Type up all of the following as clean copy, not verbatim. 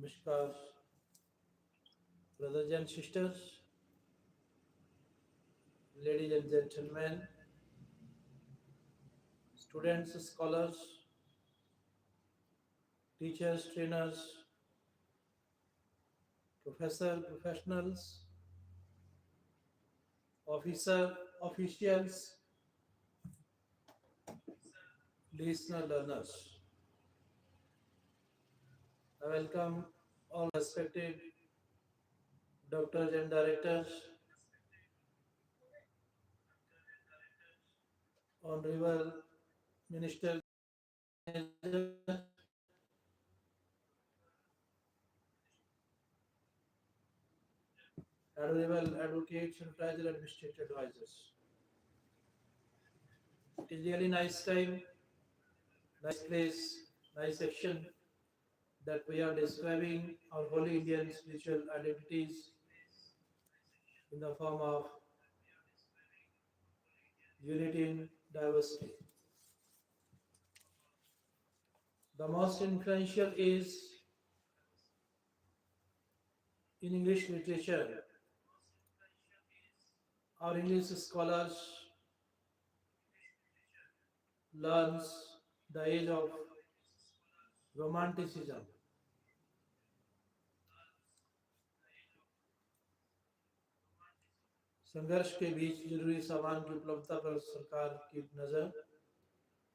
Namaskar, brothers and sisters, ladies and gentlemen, students, scholars, teachers, trainers, professionals, officials, listener, learners. I welcome all respected doctors and directors, honorable minister, honorable advocates, and fragile administrative advisors. It is really nice time, nice place, nice action that we are describing our holy Indian spiritual identities in the form of unity in diversity. The most influential is in English literature. Our English scholars learns the age of romanticism. संघर्ष के बीच जरूरी सामान की उपलब्धता पर सरकार की नजर।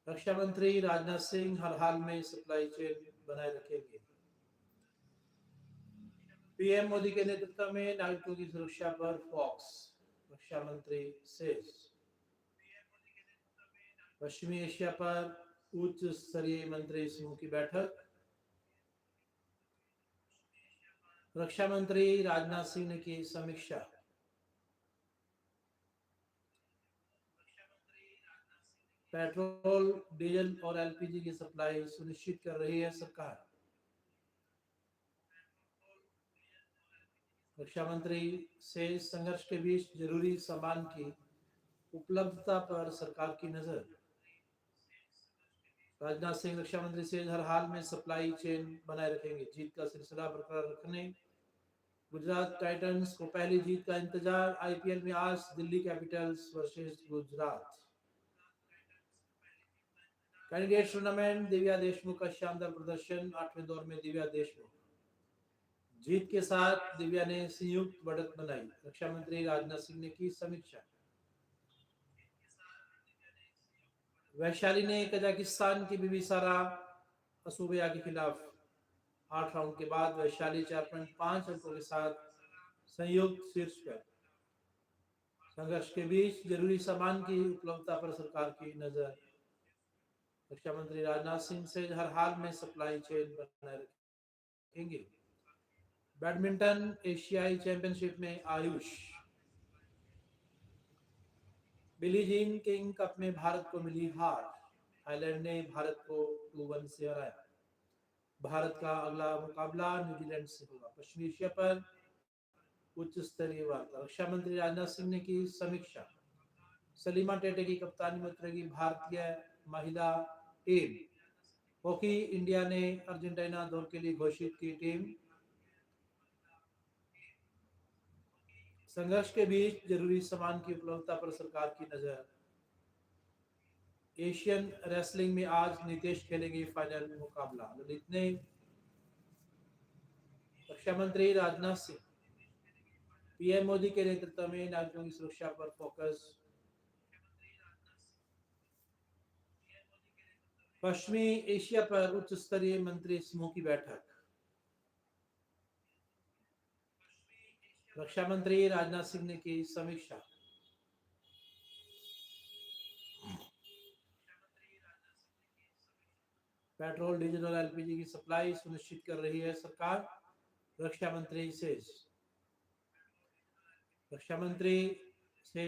रक्षा मंत्री राजनाथ सिंह हर हाल में सप्लाई चेन बनाए रखेंगे। पीएम मोदी के नेतृत्व में नागरिकों की सुरक्षा पर फोकस, रक्षा मंत्री सेज। पश्चिमी एशिया पर उच्च स्तरीय मंत्री समूह की बैठक। रक्षा मंत्री राजनाथ सिंह ने की समीक्षा। पेट्रोल, डीजल और एलपीजी की सप्लाई सुनिश्चित कर रही है सरकार। रक्षा मंत्री से संघर्ष के बीच जरूरी सामान की उपलब्धता पर सरकार की नजर। राजनाथ सिंह रक्षा मंत्री से हर हाल में सप्लाई चेन बनाए रखेंगे। जीत का सिलसिला बरकरार रखने गुजरात टाइटंस को पहली जीत का इंतजार। आईपीएल में आज Delhi Capitals versus Gujarat. Candidate tournament, Divya Deshmukh का शानदार प्रदर्शन। 8वें दौर में दिव्या देशमुख जीत के साथ दिव्या ने संयुक्त बढ़त बनाई। रक्षा मंत्री राजनाथ सिंह ने की समीक्षा। वैशाली ने कजाकिस्तान की बिबिसारा असूबिया के खिलाफ 8 राउंड के बाद वैशाली 4.5 अंकों के साथ संयुक्त शीर्ष पर। संघर्ष के बीच जरूरी सामान की उपलब्धता पर सरकार की नजर। रक्षा मंत्री राजनाथ सिंह से हर हाल में सप्लाई चेन बनाए रखेंगे। बैडमिंटन एशियाई चैंपियनशिप में Ayush. Billie Jean King cup में भारत को मिली हार। थाईलैंड ने भारत को 2-1 से हराया। भारत का अगला मुकाबला न्यूजीलैंड से होगा। पश्चिमी एशिया पर उच्च स्तरीय वार्ता। रक्षा मंत्री राजनाथ सिंह ने की समीक्षा। सलीमा टेटे की कप्तानी में उतरेगी भारतीय महिला टीम। हॉकी इंडिया ने अर्जेंटीना दौरे के लिए घोषित की टीम। संघर्ष के बीच जरूरी सामान की उपलब्धता पर सरकार की नजर। एशियन रेसलिंग में आज नितेश खेलेंगे फाइनल मुकाबला। ललित ने रक्षा मंत्री राजनाथ सिंह पीएम मोदी के नेतृत्व में नागरिकों की सुरक्षा पर फोकस। पश्चिमी एशिया पर उच्च स्तरीय मंत्री समूह की बैठक। रक्षा मंत्री राजनाथ सिंह ने की समीक्षा। पेट्रोल, डीजल और एलपीजी की सप्लाई सुनिश्चित कर रही है सरकार। रक्षा मंत्री से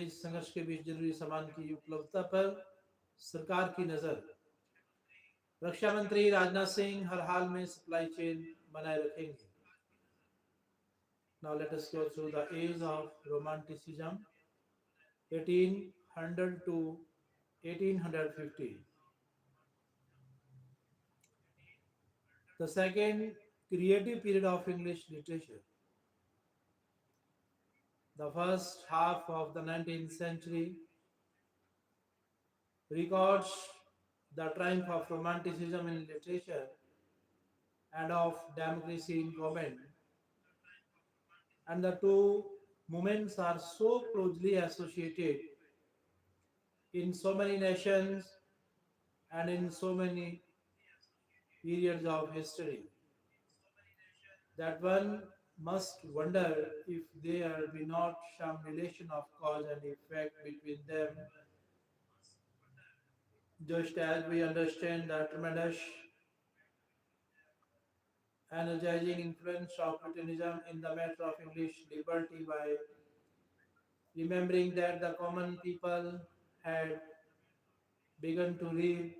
संघर्ष के बीच जरूरी सामान की उपलब्धता पर सरकार की नजर। रक्षा मंत्री राजनाथ सिंह हर हाल में सप्लाई चेन बनाए रखेंगे। Now let us go through the age of romanticism, 1800 to 1850. The second creative period of English literature. The first half of the 19th century records the triumph of Romanticism in literature and of democracy in government, and the two movements are so closely associated in so many nations and in so many periods of history that one must wonder if there be not some relation of cause and effect between them, just as we understand the tremendous energizing influence of Puritanism in the matter of English liberty by remembering that the common people had begun to read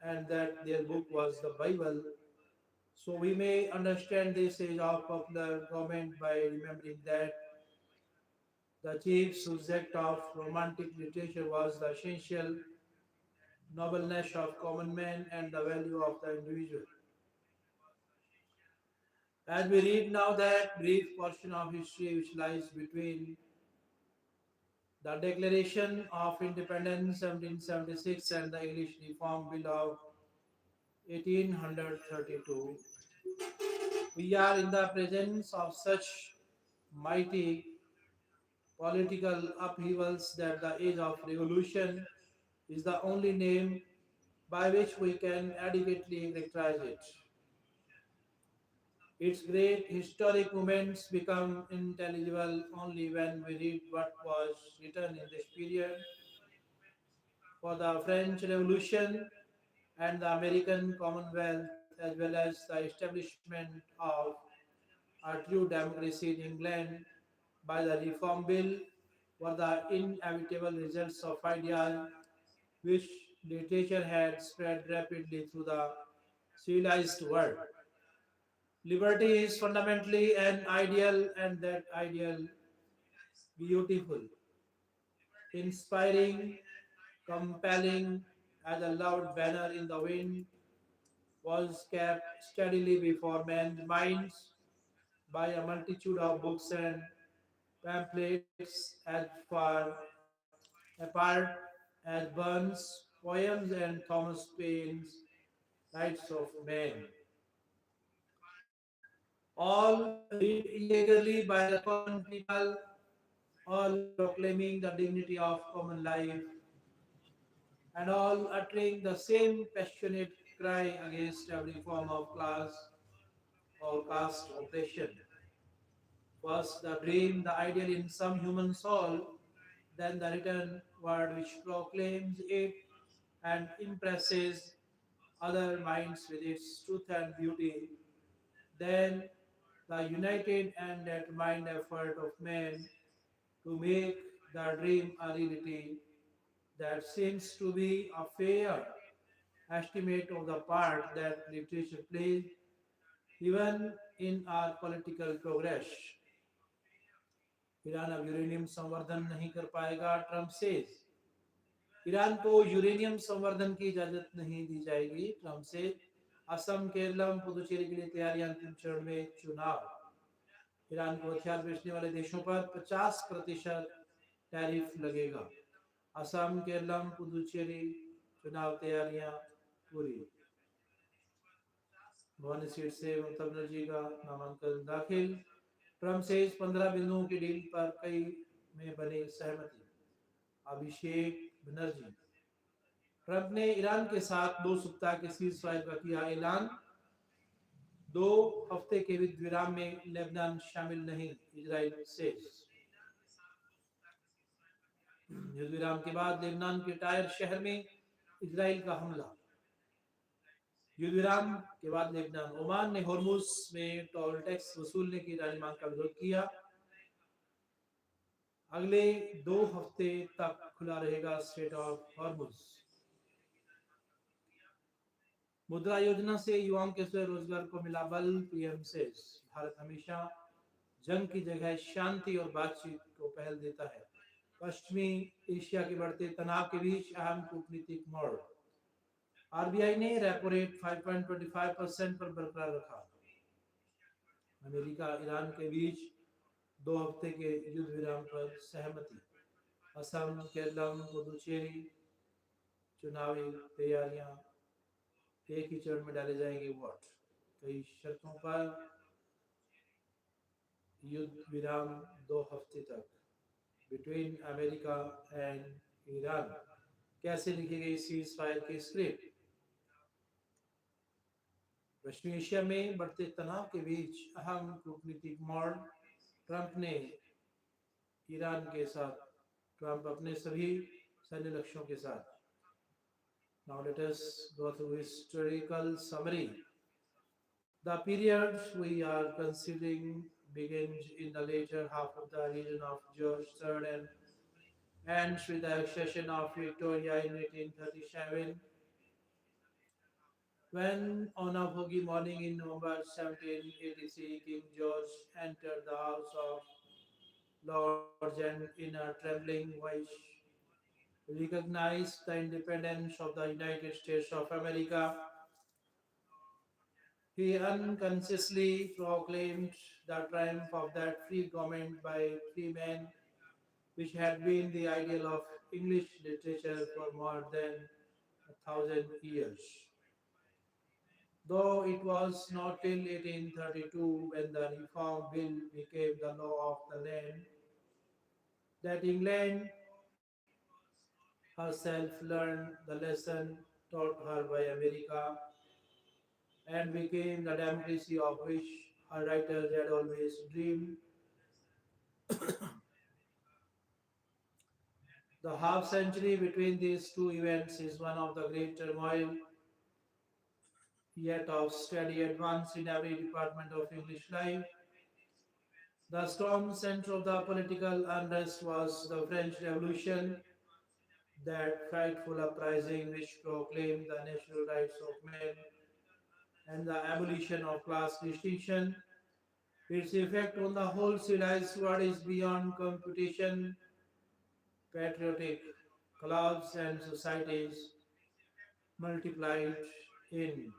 and that their book was the Bible. So we may understand this age of popular government by remembering that the chief subject of romantic literature was the essential nobleness of common man and the value of the individual. As we read now that brief portion of history which lies between the Declaration of Independence 1776 and the English Reform Bill of 1832, we are in the presence of such mighty political upheavals that the age of revolution is the only name by which we can adequately characterize it. Its great historic moments become intelligible only when we read what was written in this period for the French Revolution and the American Commonwealth, as well as the establishment of a true democracy in England by the Reform Bill, were the inevitable results of ideas which literature had spread rapidly through the civilized world. Liberty is fundamentally an ideal, and that ideal beautiful, inspiring, compelling, as a loud banner in the wind, was kept steadily before men's minds by a multitude of books and pamphlets as far apart as Burns' poems and Thomas Paine's Rights of Man, all read eagerly by the common people, all proclaiming the dignity of common life, and all uttering the same passionate cry against every form of class or caste oppression. First, the dream, the ideal in some human soul, then the written word which proclaims it and impresses other minds with its truth and beauty, then the united and determined effort of men to make the dream a reality that seems to be a fair estimate of the part that literature plays even in our political progress. Iran अब uranium संवर्धन नहीं कर पाएगा, Trump says. Iran को uranium संवर्धन की इजाजत नहीं दी जाएगी, ट्रंप से। असम, केरलम, पुदुचेरी के लिए तैयारियां, अंतिम चरण में चुनाव। ईरान को हथियार बेचने वाले देशों पर 50% टैरिफ लगेगा। असम, केरलम, पुदुचेरी चुनाव तैयारियां पूरी। भवानी सीट से ममता बनर्जी का नामांकन दाखिल। ट्रंप से 15 बिंदुओं की डील पर कई में बनी सहमति। अभिषेक बनर्जी। ट्रंप ने ईरान के साथ 2 सप्ताह के सीज फायर का किया ऐलान। 2 हफ्ते के युद्ध विराम में लेबनान शामिल नहीं, इजराइल से। युद्ध विराम के बाद लेबनान के टायर शहर में इजराइल का हमला। युद्ध विराम के बाद लेबनान। ओमान ने हॉर्मुज में टोल टैक्स वसूलने की ईरानी मांग का विरोध किया। अगले 2 हफ्ते तक खुला रहेगा स्ट्रेट ऑफ हॉर्मुज। मुद्रा योजना से युवाओं के स्वरोजगार को मिला बल, पीएम से। भारत हमेशा जंग की जगह शांति और बातचीत को पहल देता है। पश्चिमी एशिया के बढ़ते तनाव के बीच अहम कूटनीतिक मोड़। आरबीआई ने रेपो रेट 5.25% पर बरकरार रखा। अमेरिका ईरान के बीच 2 हफ्ते के युद्ध विराम पर सहमति। असम, केरलम, पुदुचेरी चुनावी तैयारियां एक ही चरण में डाले जाएंगे वोट। कई शर्तों पर युद्ध विराम 2 हफ्ते तक। बिटवीन अमेरिका एंड ईरान कैसे लिखी गई सीज फायर की स्क्रिप्ट। पश्चिमी एशिया में बढ़ते तनाव के बीच अहम कूटनीतिक मोड़। ट्रंप ने ईरान के साथ ट्रंप अपने सभी सैन्य लक्ष्यों के साथ। Now let us go through historical summary. The period we are considering begins in the later half of the reign of George III and ends with the accession of Victoria in 1837, when on a foggy morning in November 1783, King George entered the House of Lords and in a trembling voice recognized the independence of the United States of America. He unconsciously proclaimed the triumph of that free government by free men, which had been the ideal of English literature for more than 1,000 years. Though it was not till 1832, when the Reform Bill became the law of the land, that England herself learned the lesson taught her by America and became the democracy of which her writers had always dreamed. The half century between these two events is one of the great turmoil, yet of steady advance in every department of English life. The storm center of the political unrest was the French Revolution, that frightful uprising which proclaimed the natural rights of men and the abolition of class distinction. Its effect on the whole civilized world is beyond computation. Patriotic clubs and societies multiplied in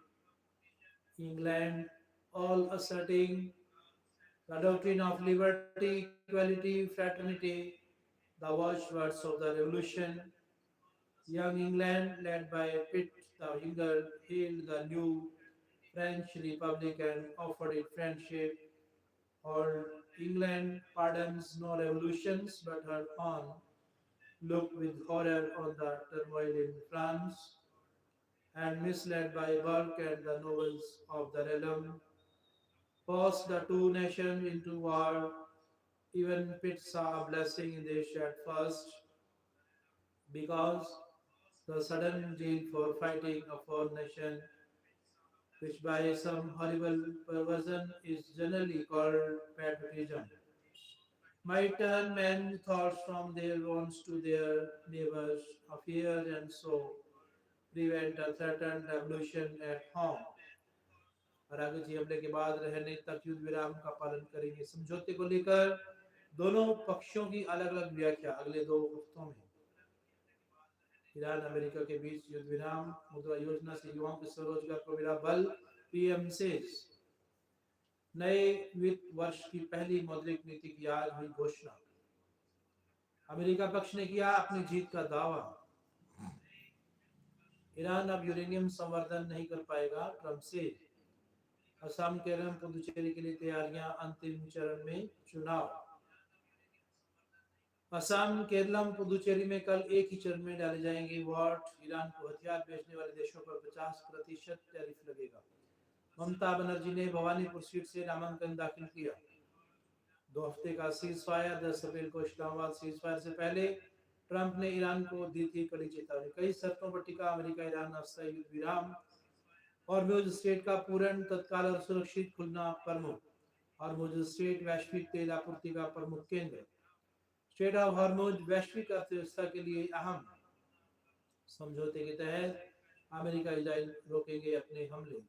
England, all asserting the doctrine of liberty, equality, fraternity, the watchwords of the revolution. Young England, led by Pitt the Younger, hailed the new French Republic and offered it friendship. Old England pardons no revolutions but her own, looked with horror on the turmoil in France, and misled by Burke and the novels of the realm, forced the two nations into war. Even Pitt saw a blessing in this at first, because the sudden zeal for fighting a foreign nation, which by some horrible perversion is generally called patriotism, might turn men's thoughts from their wants to their neighbors' affairs and so prevent a threatened revolution at home. और आगे जी हमले के बाद रहने तक युद्ध विराम का पालन करेंगे। समझौते को लेकर दोनों पक्षों की अलग अलग व्याख्या अगले 2 हफ्तों में। ईरान अमेरिका के बीच युद्ध विराम, मुद्रा योजना से युवाओं के स्वरोजगार को मिला बल, पीएम से नए वित्त वर्ष की पहली मौद्रिक नीति की आज हुई घोषणा। अमेरिका पक्ष ने किया अपनी जीत का दावा। ईरान अब यूरेनियम संवर्धन नहीं कर पाएगा, ट्रंप से। असम, केरल, पुदुचेरी के लिए तैयारियां अंतिम चरण में, चुनाव। असम, केरलम, पुदुचेरी में कल एक ही चरण में डाले जाएंगे वोट। ईरान को हथियार बेचने वाले देशों पर 50% टैरिफ लगेगा। ममता बनर्जी ने भवानीपुर सीट से नामांकन दाखिल किया। 2 हफ्ते का सीज फायर, 10 अप्रैल को इस्लामाबाद। सीज फायर से पहले ट्रंप ने ईरान को दी थी कड़ी चेतावनी। कई शर्तों पर टिका अमेरिका ईरान अस्थायी युद्ध विराम। हॉर्मुज स्ट्रेट का पूर्ण, तत्काल और सुरक्षित खुलना प्रमुख। हॉर्मुज स्ट्रेट वैश्विक तेल आपूर्ति का प्रमुख केंद्र। स्ट्रेट ऑफ हॉर्मुज वैश्विक अर्थव्यवस्था के लिए अहम। समझौते के तहत अमेरिका इजराइल रोकेंगे अपने हमले।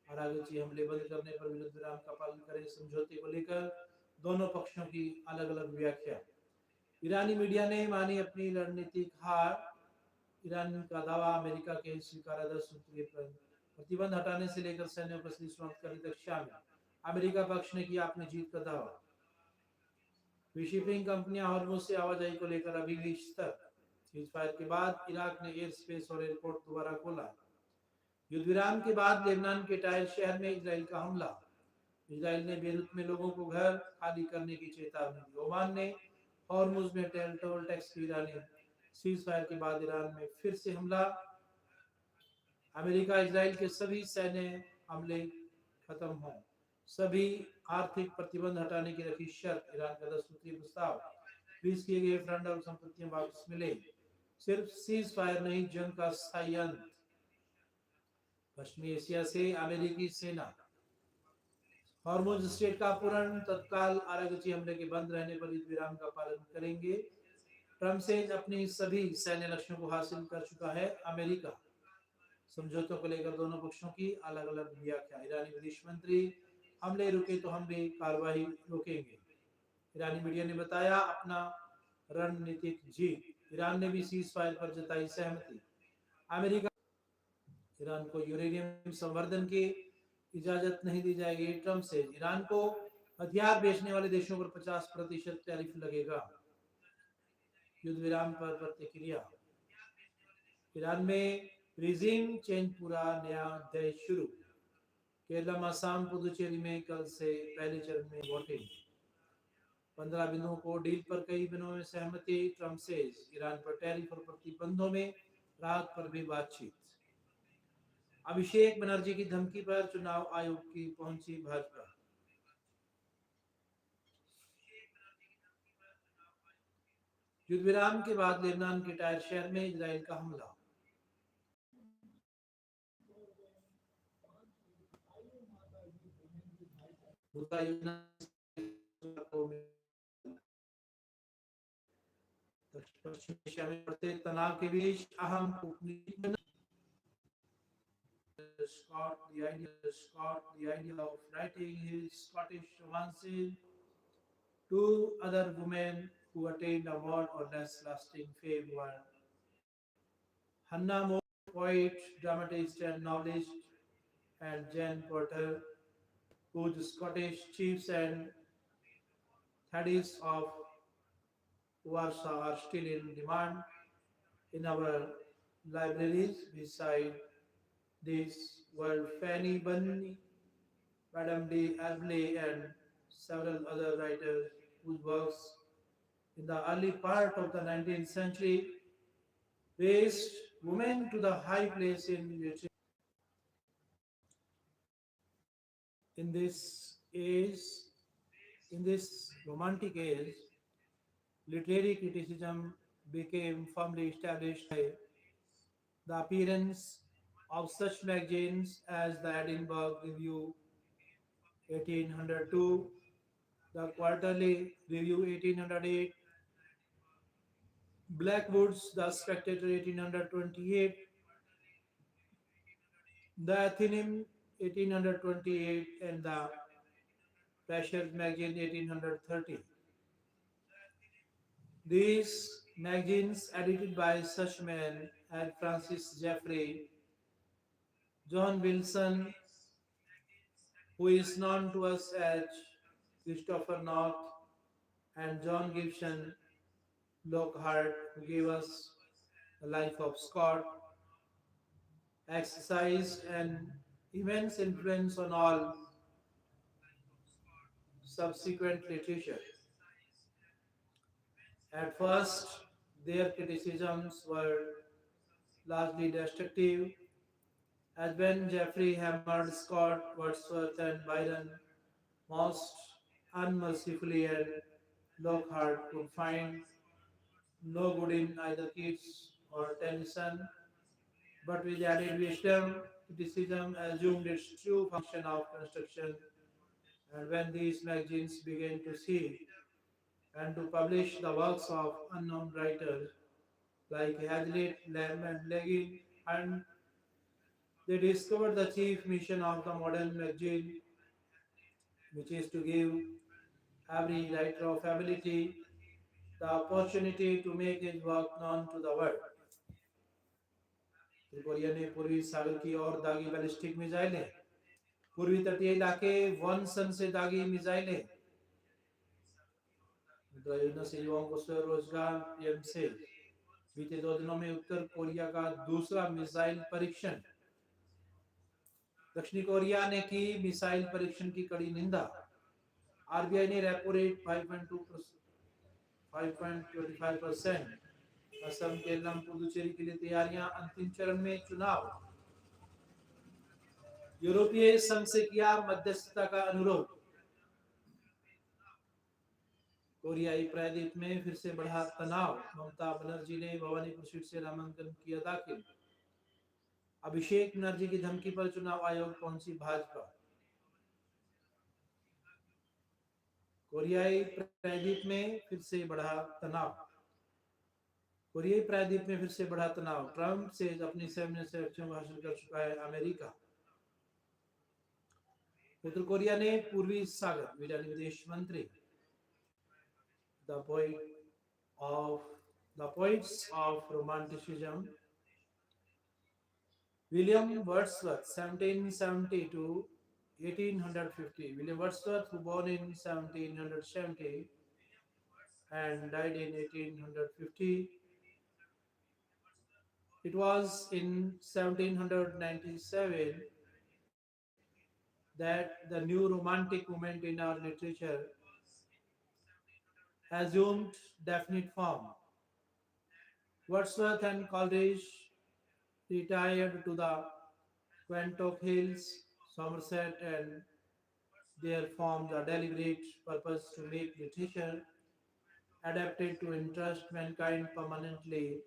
और आगे जी हमले बंद करने पर युद्ध विराम का पालन करें। समझौते को लेकर दोनों पक्षों की अलग अलग व्याख्या। ईरानी मीडिया ने मानी अपनी रणनीतिक हार। ईरान का दावा अमेरिका के स्वीकाराधर सूत्रीय प्रतिबंध हटाने से लेकर सैन्य उपस्थिति समाप्त करने तक शामिल। अमेरिका पक्ष ने किया अपनी जीत का दावा। शिपिंग कंपनियां हॉर्मुज से आवाजाही को लेकर अभी भी सतर्क। सीज फायर के बाद इराक ने एयर स्पेस और एयरपोर्ट दोबारा खोला। युद्ध विराम के बाद लेबनान के टायर शहर में इजराइल का हमला। इजराइल ने बेरूत में लोगों को घर खाली करने की चेतावनी दी। ओमान ने हॉर्मुज में टोल टैक्स की ईरानी। सीज फायर के बाद ईरान में फिर से हमला। अमेरिका इजराइल के सभी सैन्य हमले खत्म हों, सभी आर्थिक प्रतिबंध हटाने की रखी शर्त। ईरान का 10 सूत्रीय प्रस्ताव, फ्रीज किए गए फंड और संपत्तियां वापस मिले। सिर्फ सीज फायर नहीं, जंग का स्थायी अंत। पश्चिमी एशिया से अमेरिकी सेना। हॉर्मुज स्ट्रेट का पूर्ण तत्काल आरक्षी हमले के बंद रहने पर युद्ध विराम का पालन करेंगे। ट्रंप से अपनी सभी सैन्य लक्ष्यों को हासिल कर चुका है अमेरिका। समझौतों को लेकर दोनों पक्षों की अलग अलग व्याख्या। ईरानी विदेश मंत्री, हमले रुके तो हम भी कार्रवाई रोकेंगे। ईरानी मीडिया ने बताया अपना रणनीतिक जीत। ईरान ने भी सीज फायर पर जताई सहमति। अमेरिका, ईरान को यूरेनियम संवर्धन की इजाजत नहीं दी जाएगी। ट्रंप से ईरान को हथियार बेचने वाले देशों पर 50% टैरिफ लगेगा। युद्ध विराम पर प्रतिक्रिया। ईरान में रिजीम चेंज, पूरा नया अध्याय शुरू। केरला, असम, पुदुचेरी में कल से पहले चरण में वोटिंग। 15 बिंदुओं को डील पर कई बिंदुओं में सहमति। ट्रंप से ईरान पर टैरिफ और प्रतिबंधों में राहत पर भी बातचीत। अभिषेक बनर्जी की धमकी पर चुनाव आयोग की पहुंची भाजपा। युद्ध विराम के बाद लेबनान के टायर शहर में इजराइल का हमला। मुद्रा योजना पश्चिम एशिया में बढ़ते तनाव के बीच अहम कूटनीतिक the idea of writing his Scottish romances to other women who attained a more or less lasting fame were Hannah More, poet, dramatist, and novelist, and Jane Porter, whose Scottish chiefs and thaddeus of Warsaw are still in demand in our libraries. Beside this were Fanny Bunny, Madame de Alblay, and several other writers whose works in the early part of the 19th century raised women to the high place in literature. In this age, in this romantic age, literary criticism became firmly established by the appearance of such magazines as the Edinburgh Review 1802, the Quarterly Review 1808, Blackwood's The Spectator 1828, the Athenaeum 1828, and the Pressure magazine 1830. These magazines, edited by such men as Francis Jeffrey, John Wilson, who is known to us as Christopher North, and John Gibson Lockhart, who gave us the life of Scott, exercised an immense influence on all subsequent literature. At first, their criticisms were largely destructive, as when Jeffrey hammered Scott, Wordsworth, and Byron most unmercifully, and Lockhart could find no good in either Keats or Tennyson, but with added wisdom, criticism assumed its true function of construction, and when these magazines began to see and to publish the works of unknown writers like Hazlitt, Lamb, and Legin, and they discovered the chief mission of the modern magazine, which is to give every writer of ability the opportunity to make his work known to the world. Korea ने पूर्वी सागर की और दागी ballistic मिसाइलें पूर्वी तटीय इलाके one सन से दागी मिसाइलें, योजना से युवाओं को स्वरोजगार पीएम से। बीते 2 दिनों में उत्तर कोरिया का दूसरा मिसाइल परीक्षण, दक्षिणी कोरिया ने की मिसाइल परीक्षण की कड़ी निंदा। आरबीआई ने रेपो रेट 5.25%। असम, केरल, पुदुचेरी के लिए तैयारियां, अंतिम चरण में चुनाव। यूरोपीय संघ से किया मध्यस्थता का अनुरोध। कोरियाई प्रायद्वीप में फिर से बढ़ा तनाव। ममता बनर्जी ने भवानीपुर सीट से नामांकन किया दाखिल। अभिषेक बनर्जी की धमकी पर चुनाव आयोग पहुंची भाजपा। कोरियाई प्रायद्वीप में फिर से बढ़ा तनाव। कोरियाई प्रायद्वीप में फिर से बढ़ा तनाव। ट्रंप से अपनी सैन्य संरक्षण हासिल कर चुका है अमेरिका। उत्तर कोरिया ने पूर्वी सागर वीरानी विदेश मंत्री। The of the poets of romanticism. William Wordsworth, 1770 to 1850. William Wordsworth, who born in 1770 and died in 1850. It was in 1797 that the new romantic movement in our literature assumed definite form. Wordsworth and Coleridge retired to the Quantock Hills, Somerset, and there formed a deliberate purpose to make literature adapted to interest mankind permanently,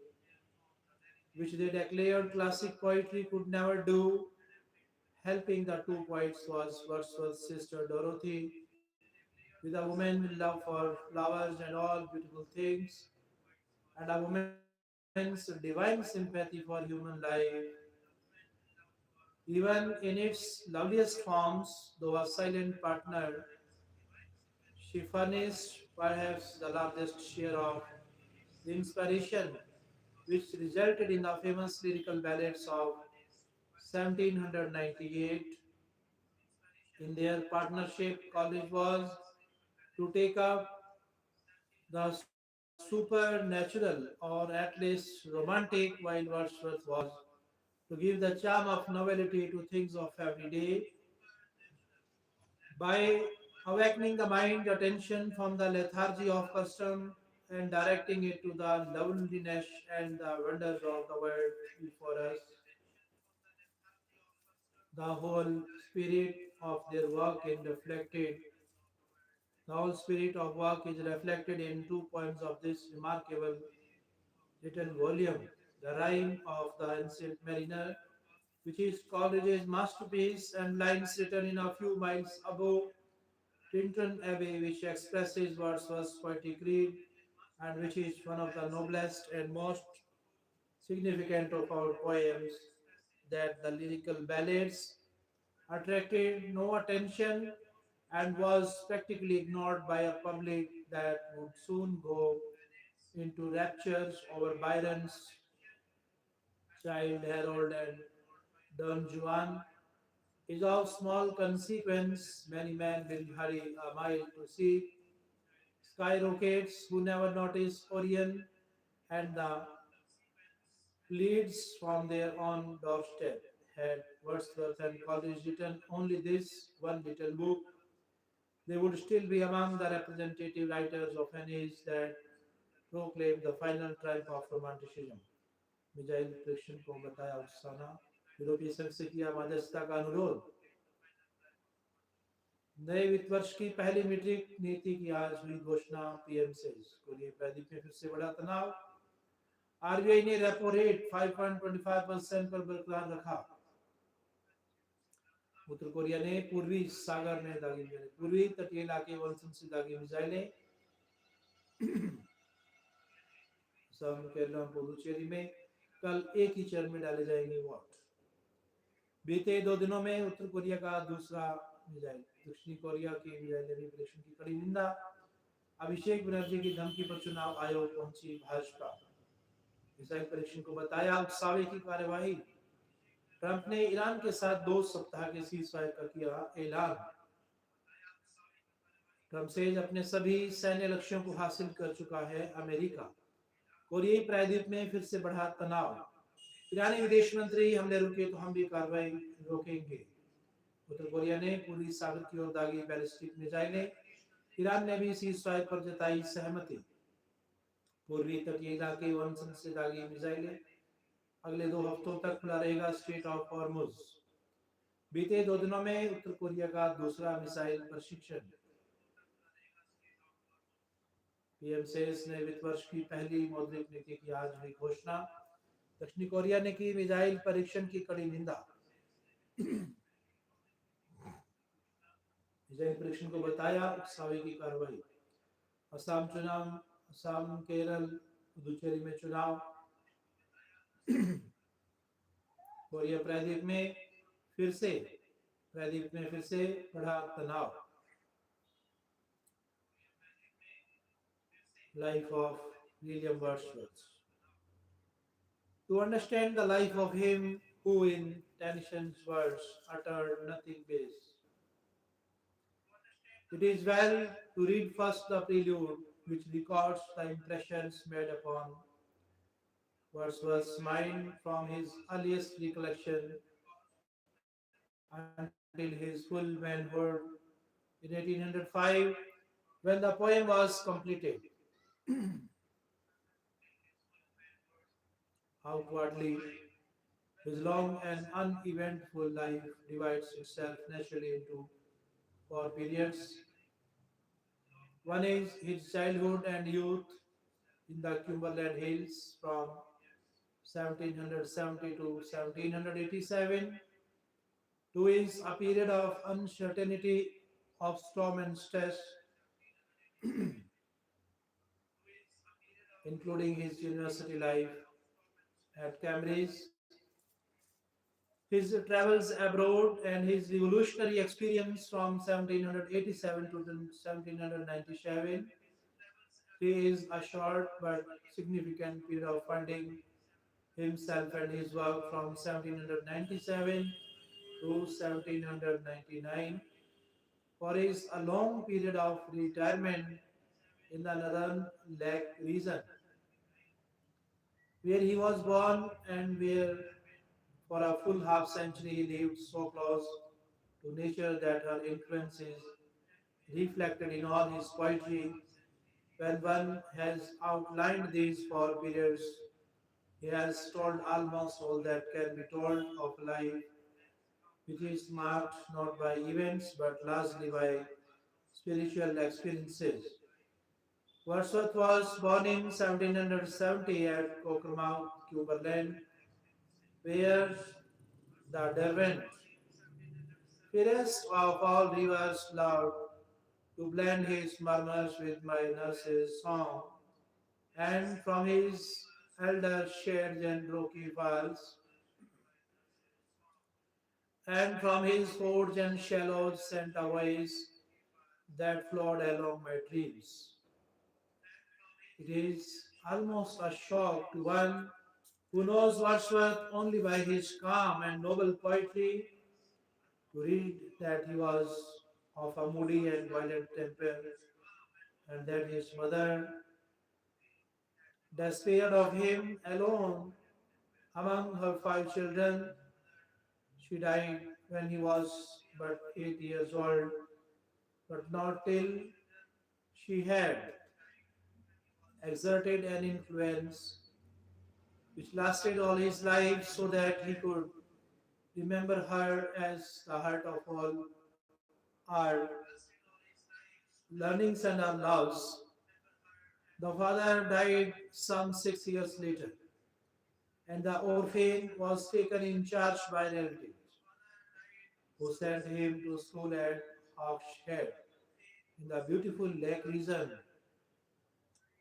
which they declared classic poetry could never do. Helping the two poets was Wordsworth's sister Dorothy, with a woman's love for flowers and all beautiful things, and a woman's divine sympathy for human life. Even in its loveliest forms, though a silent partner, she furnished perhaps the largest share of the inspiration which resulted in the famous lyrical ballads of 1798. In their partnership, Coleridge was to take up the supernatural or at least romantic, while Wordsworth was to give the charm of novelty to things of every day by awakening the mind attention from the lethargy of custom and directing it to the loveliness and the wonders of the world before us. The whole spirit of their work is reflected. The whole spirit of work is reflected in 2 poems of this remarkable little volume. The Rime of the Ancient Mariner, which is Coleridge's masterpiece, and lines written in a few miles above Tintern Abbey, which expresses Wordsworth's poetic creed and which is one of the noblest and most significant of our poems, that the lyrical ballads attracted no attention and was practically ignored by a public that would soon go into raptures over Byron's Child Harold and Don Juan is of small consequence. Many men will hurry a mile to see skyrockets who never notice Orion and the leads from their own doorstep. Had Wordsworth and Coleridge written only this one little book, they would still be among the representative writers of an age that proclaimed the final triumph of Romanticism. Missile प्रेक्षण को बताया अफसाना। यूरोपीय संघ से किया मध्यस्थता का अनुरोध। नए वित्त वर्ष की पहली मीट्रिक नीति की आज हुई घोषणा पीएम से। कोरियाई प्रायद्वीप में फिर से बड़ा तनाव। आरबीआई ने रेपो रेट 5.25% पर बरकरार रखा। उत्तर कोरिया ने पूर्वी सागर में दागी पूर्वी तटीय इलाके वंशन से दागी मिसाइलें। असम, केरल, पुदुचेरी में कल एक ही चरण में डाले जाएंगे वोट। बीते 2 दिनों में उत्तर कोरिया का दूसरा मिसाइल, दक्षिणी कोरिया की मिसाइल परीक्षण की कड़ी निंदा। अभिषेक बनर्जी की धमकी पर चुनाव आयोग पहुंची भाजपा। मिसाइल परीक्षण को बताया उकसावे की कार्यवाही। ट्रंप ने ईरान के साथ 2 सप्ताह के सीज फायर का किया ऐलान। ट्रंप से अपने सभी सैन्य लक्ष्यों को हासिल कर चुका है अमेरिका। कोरियाई प्रायद्वीप में फिर से बढ़ा तनाव। ईरानी विदेश मंत्री, हमले रुके तो हम भी कार्रवाई रोकेंगे। उत्तर कोरिया ने पूर्वी सागर की ओर दागी बैलिस्टिक मिसाइलें। ईरान ने भी सीज फायर पर जताई सहमति। पूर्वी तटीय इलाके वनसन से दागी मिसाइलें। अगले 2 हफ्तों तक खुला रहेगा स्ट्रेट ऑफ हॉर्मुज। बीते 2 दिनों में उत्तर कोरिया का दूसरा मिसाइल प्रशिक्षण। पीएम सेस ने वित्त वर्ष की पहली मौद्रिक नीति की आज हुई घोषणा। दक्षिणी कोरिया ने की मिसाइल परीक्षण की कड़ी निंदा। मिसाइल परीक्षण को बताया उकसावे की कार्रवाई। असम चुनाव, असम, केरल, पुदुचेरी में चुनाव। कोरिया प्रायद्वीप में फिर से बढ़ा तनाव। Life of William Wordsworth. To understand the life of him who in Tennyson's words uttered nothing base, it is well to read first the prelude which records the impressions made upon Wordsworth's mind from his earliest recollection until his full manhood in 1805, when the poem was completed. Outwardly, his long and uneventful life divides itself naturally into 4 periods. One is his childhood and youth in the Cumberland Hills from 1770 to 1787. Two is a period of uncertainty, of storm and stress, including his university life at Cambridge, his travels abroad, and his revolutionary experience from 1787 to 1797. Three is a short but significant period of funding himself and his work from 1797 to 1799. Four is a long period of retirement in the Northern Lake region, where he was born and where for a full half century he lived so close to nature that her influence is reflected in all his poetry. When one has outlined these 4 periods, he has told almost all that can be told of life, which is marked not by events but largely by spiritual experiences. Wordsworth was born in 1770 at Cockermouth, Cumberland, where the Derwent, fairest of all rivers, loved to blend his murmurs with my nurse's song, and from his elder shades and rocky falls, and from his fords and shallows sent a voice that flowed along my dreams. It is almost a shock to one who knows Wordsworth only by his calm and noble poetry to read that he was of a moody and violent temper, and that his mother despaired of him alone among her 5 children. She died when he was but 8 years old, but not till she had exerted an influence which lasted all his life so that he could remember her as the heart of all our learnings and our loves. The father died some 6 years later, and the orphan was taken in charge by relatives, who sent him to school at Hawkshead in the beautiful lake region.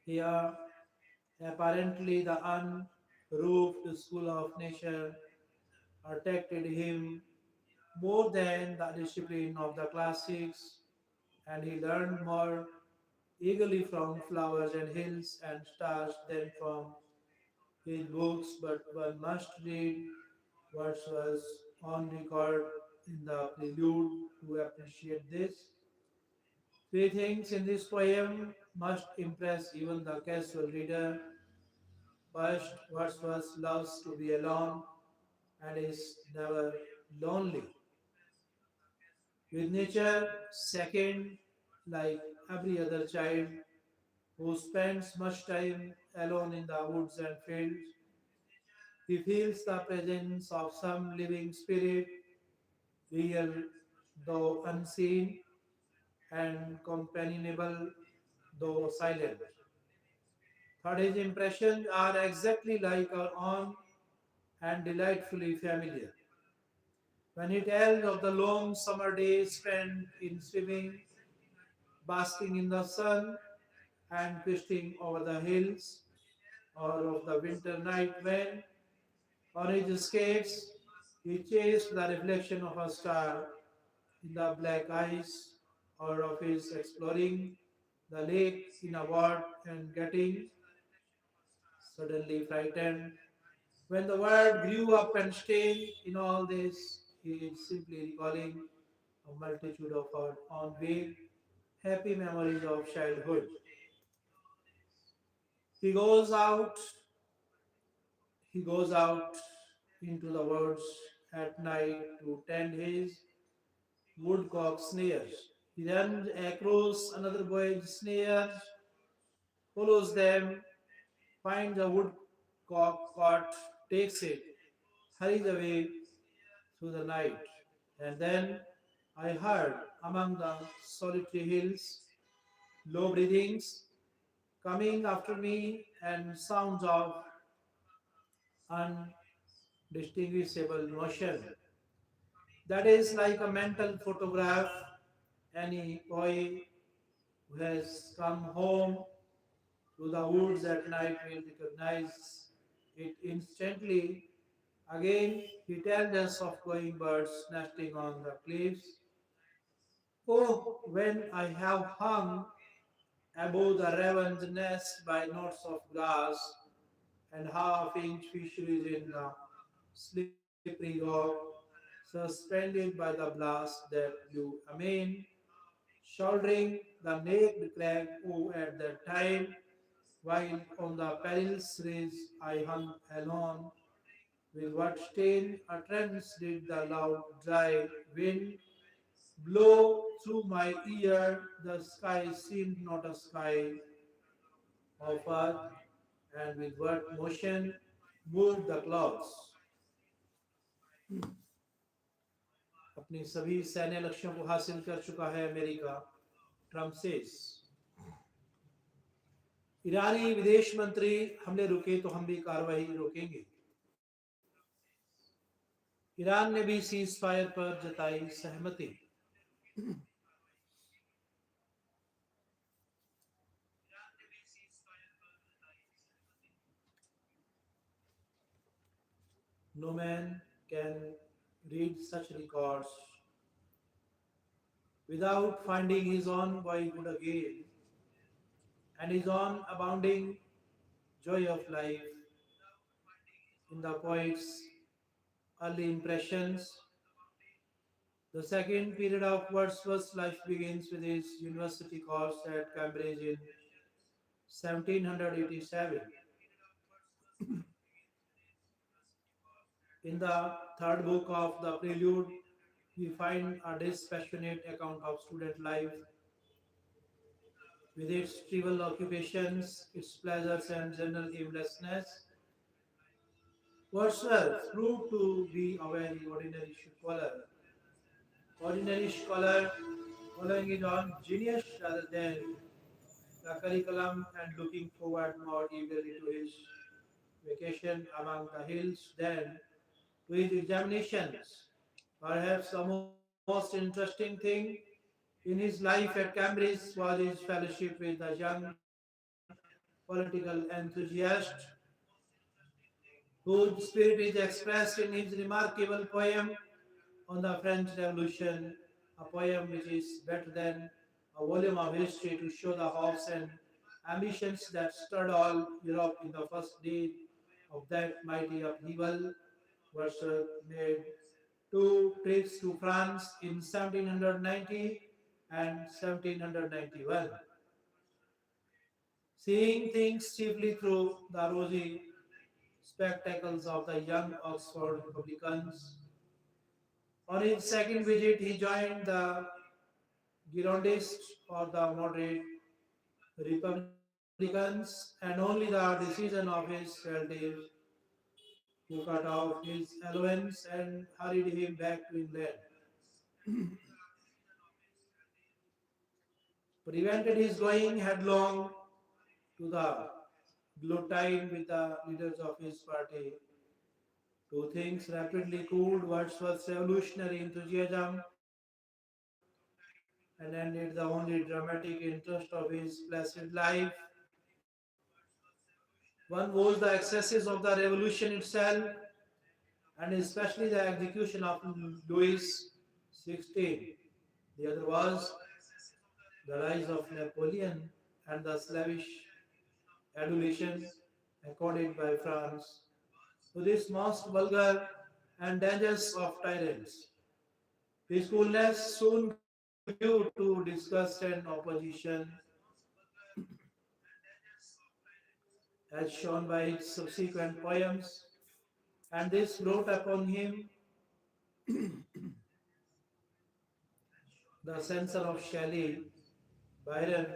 Here, apparently, the unroofed school of nature attracted him more than the discipline of the classics, and he learned more eagerly from flowers and hills and stars than from his books. But one must read Wordsworth on record in the prelude to appreciate this. Three things in this poem must impress even the casual reader. First, Wordsworth loves to be alone and is never lonely with nature. Second, like every other child who spends much time alone in the woods and fields, he feels the presence of some living spirit, real though unseen, and companionable though silent. Third, his impressions are exactly like our own and delightfully familiar. When he tells of the long summer days spent in swimming, basking in the sun, and twisting over the hills, or of the winter night when, on his skates, he chased the reflection of a star in the black ice, or of his exploring the lake in a boat and getting suddenly frightened. When the world grew up and staying in all this, he is simply recalling a multitude of our own vague, happy memories of childhood. He goes out, he goes out into the woods at night to tend his woodcock snares. He runs across another boy's snares, follows them, finds a woodcock caught, takes it, hurries away through the night. And then I heard among the solitary hills low breathings coming after me and sounds of undistinguishable motion. That is like a mental photograph. Any boy who has come home to the woods at night will recognize it instantly. Again, he tells us of going birds nesting on the cliffs. Oh, when I have hung above the raven's nest by knots of grass and half-inch fisheries in the slippery rock, suspended by the blast that blew amain, shouldering the naked crag. Oh, at that time, while on the perilous ridge I hung alone, with what strange utterance did the loud dry wind blow through my ear? The sky seemed not a sky of earth, and with what motion moved the clouds. अपने सभी सैन्य लक्ष्यों को हासिल कर चुका है America, Trump says. ईरानी विदेश मंत्री, हमले रुके तो हम भी कार्रवाई रोकेंगे। ईरान ने भी सीज फायर पर जताई सहमति। No man can read such records without finding his own boyhood again and his own abounding joy of life in the poet's early impressions. The second period of Wordsworth's life begins with his university course at Cambridge in 1787. In the third book of the Prelude, we find a dispassionate account of student life with its trivial occupations, its pleasures, and general aimlessness. Wordsworth proved to be a very ordinary scholar following his own genius rather than the curriculum and looking forward more eagerly to his vacation among the hills than to his examinations. Perhaps the most interesting thing in his life at Cambridge was his fellowship with a young political enthusiast whose spirit is expressed in his remarkable poem on the French Revolution, a poem which is better than a volume of history to show the hopes and ambitions that stirred all Europe in the first day of that mighty upheaval. Wordsworth made two trips to France in 1790 and 1791, seeing things chiefly through the rosy spectacles of the young Oxford Republicans. On his second visit, he joined the Girondists or the moderate Republicans, and only the decision of his relatives who cut off his allowance and hurried him back to England, prevented his going headlong to the guillotine with the leaders of his party. Two things rapidly cooled Wordsworth's revolutionary enthusiasm and ended the only dramatic interest of his placid life. One was the excesses of the revolution itself, and especially the execution of Louis XVI. The other was the rise of Napoleon and the slavish adulation accorded by France to this most vulgar and dangerous of tyrants. Peacefulness soon grew to disgust and opposition, as shown by his subsequent poems, and this brought upon him the censure of Shelley, Byron,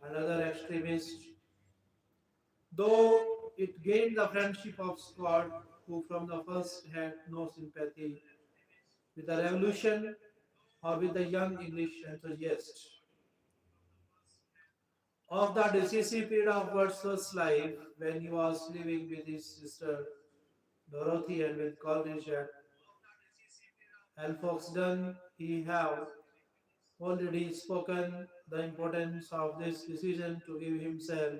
and other extremists, though it gained the friendship of Scott, who from the first had no sympathy with the revolution or with the young English enthusiasts. Of the decisive period of Wordsworth's life, when he was living with his sister Dorothy and with Coleridge at Alfoxden, he have already spoken. The importance of this decision to give himself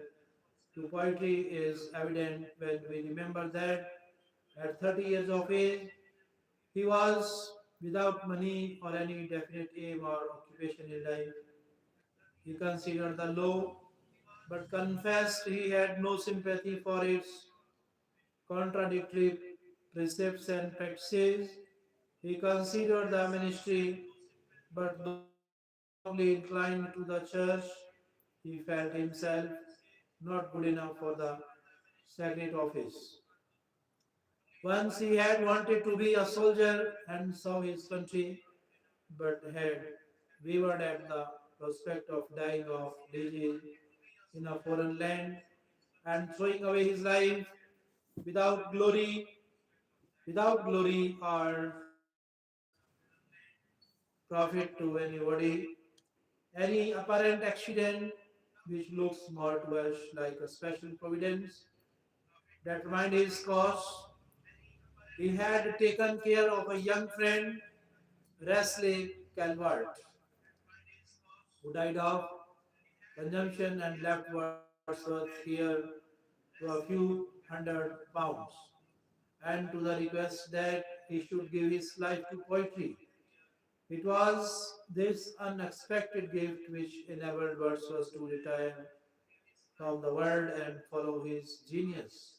to poetry is evident when we remember that at 30 years of age he was without money or any definite aim or occupation in life. He considered the law but confessed he had no sympathy for its contradictory precepts and practices. He considered the ministry, but though strongly inclined to the church, he felt himself not good enough for the sacred office. Once he had wanted to be a soldier and serve his country, but had wavered at the prospect of dying of disease in a foreign land and throwing away his life without glory, without glory or profit to anybody. Any apparent accident which looks more to us like a special providence determined his course. He had taken care of a young friend, Wesley Calvert, who died of consumption and left Wordsworth here to a few hundred pounds, and to the request that he should give his life to poetry. It was this unexpected gift which enabled Wordsworth to retire from the world and follow his genius.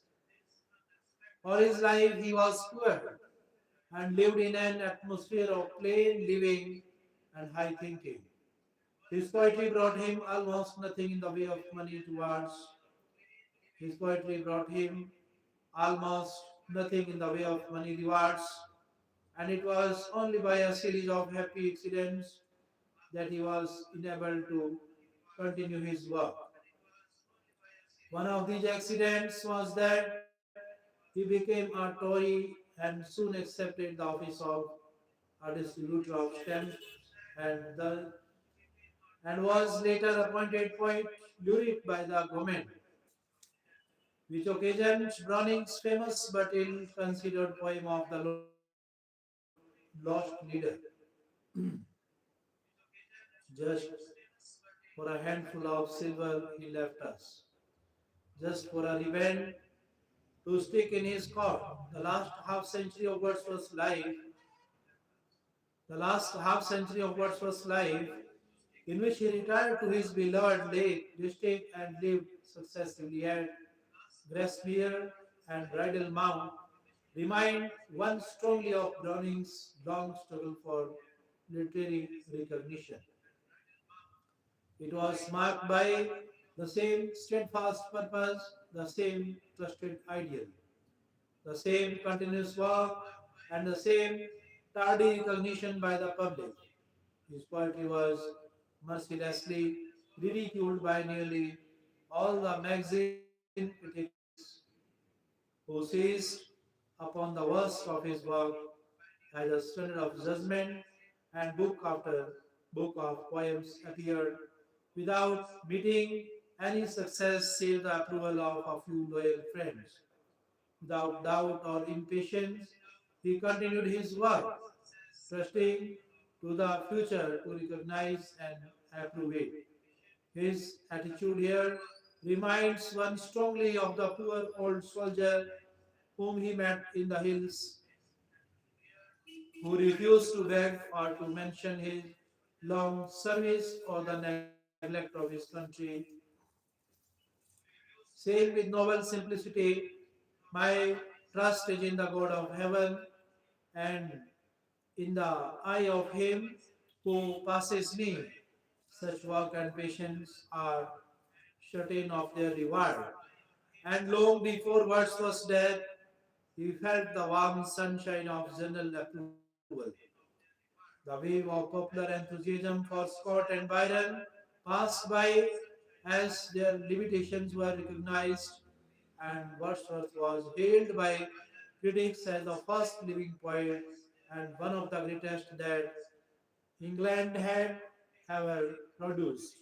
All his life he was poor and lived in an atmosphere of plain living and high thinking. His poetry brought him almost nothing in the way of money towards. His poetry brought him almost nothing in the way of money rewards, and it was only by a series of happy accidents that he was enabled to continue his work. One of these accidents was that he became a Tory and soon accepted the office of a distributor of stamps and, and was later appointed poet laureate by the government, which occasioned Browning's famous but ill-considered poem of the Lost Leader. Just for a handful of silver he left us, just for a revenge to stick in his court. The last half century of Wordsworth's life, in which he retired to his beloved lake district and lived successively at Grasmere and Bridal Mount, remind one strongly of Browning's long struggle for literary recognition. It was marked by the same steadfast purpose, the same trusted ideal, the same continuous work, and the same tardy recognition by the public. His poetry was mercilessly ridiculed by nearly all the magazine critics who seized upon the worst of his work as a standard of judgment, and book after book of poems appeared without meeting any success save the approval of a few loyal friends. Without doubt or impatience, he continued his work, trusting to the future to recognize and approve it. His attitude here reminds one strongly of the poor old soldier whom he met in the hills, who refused to beg or to mention his long service or the neglect of his country, saying with noble simplicity, "My trust is in the God of heaven and in the eye of him who passes me." Such work and patience are certain of their reward. And long before Wordsworth's death, he felt the warm sunshine of general approval. The wave of popular enthusiasm for Scott and Byron passed by as their limitations were recognized, and Wordsworth was hailed by critics as the first living poet and one of the greatest that England had ever produced.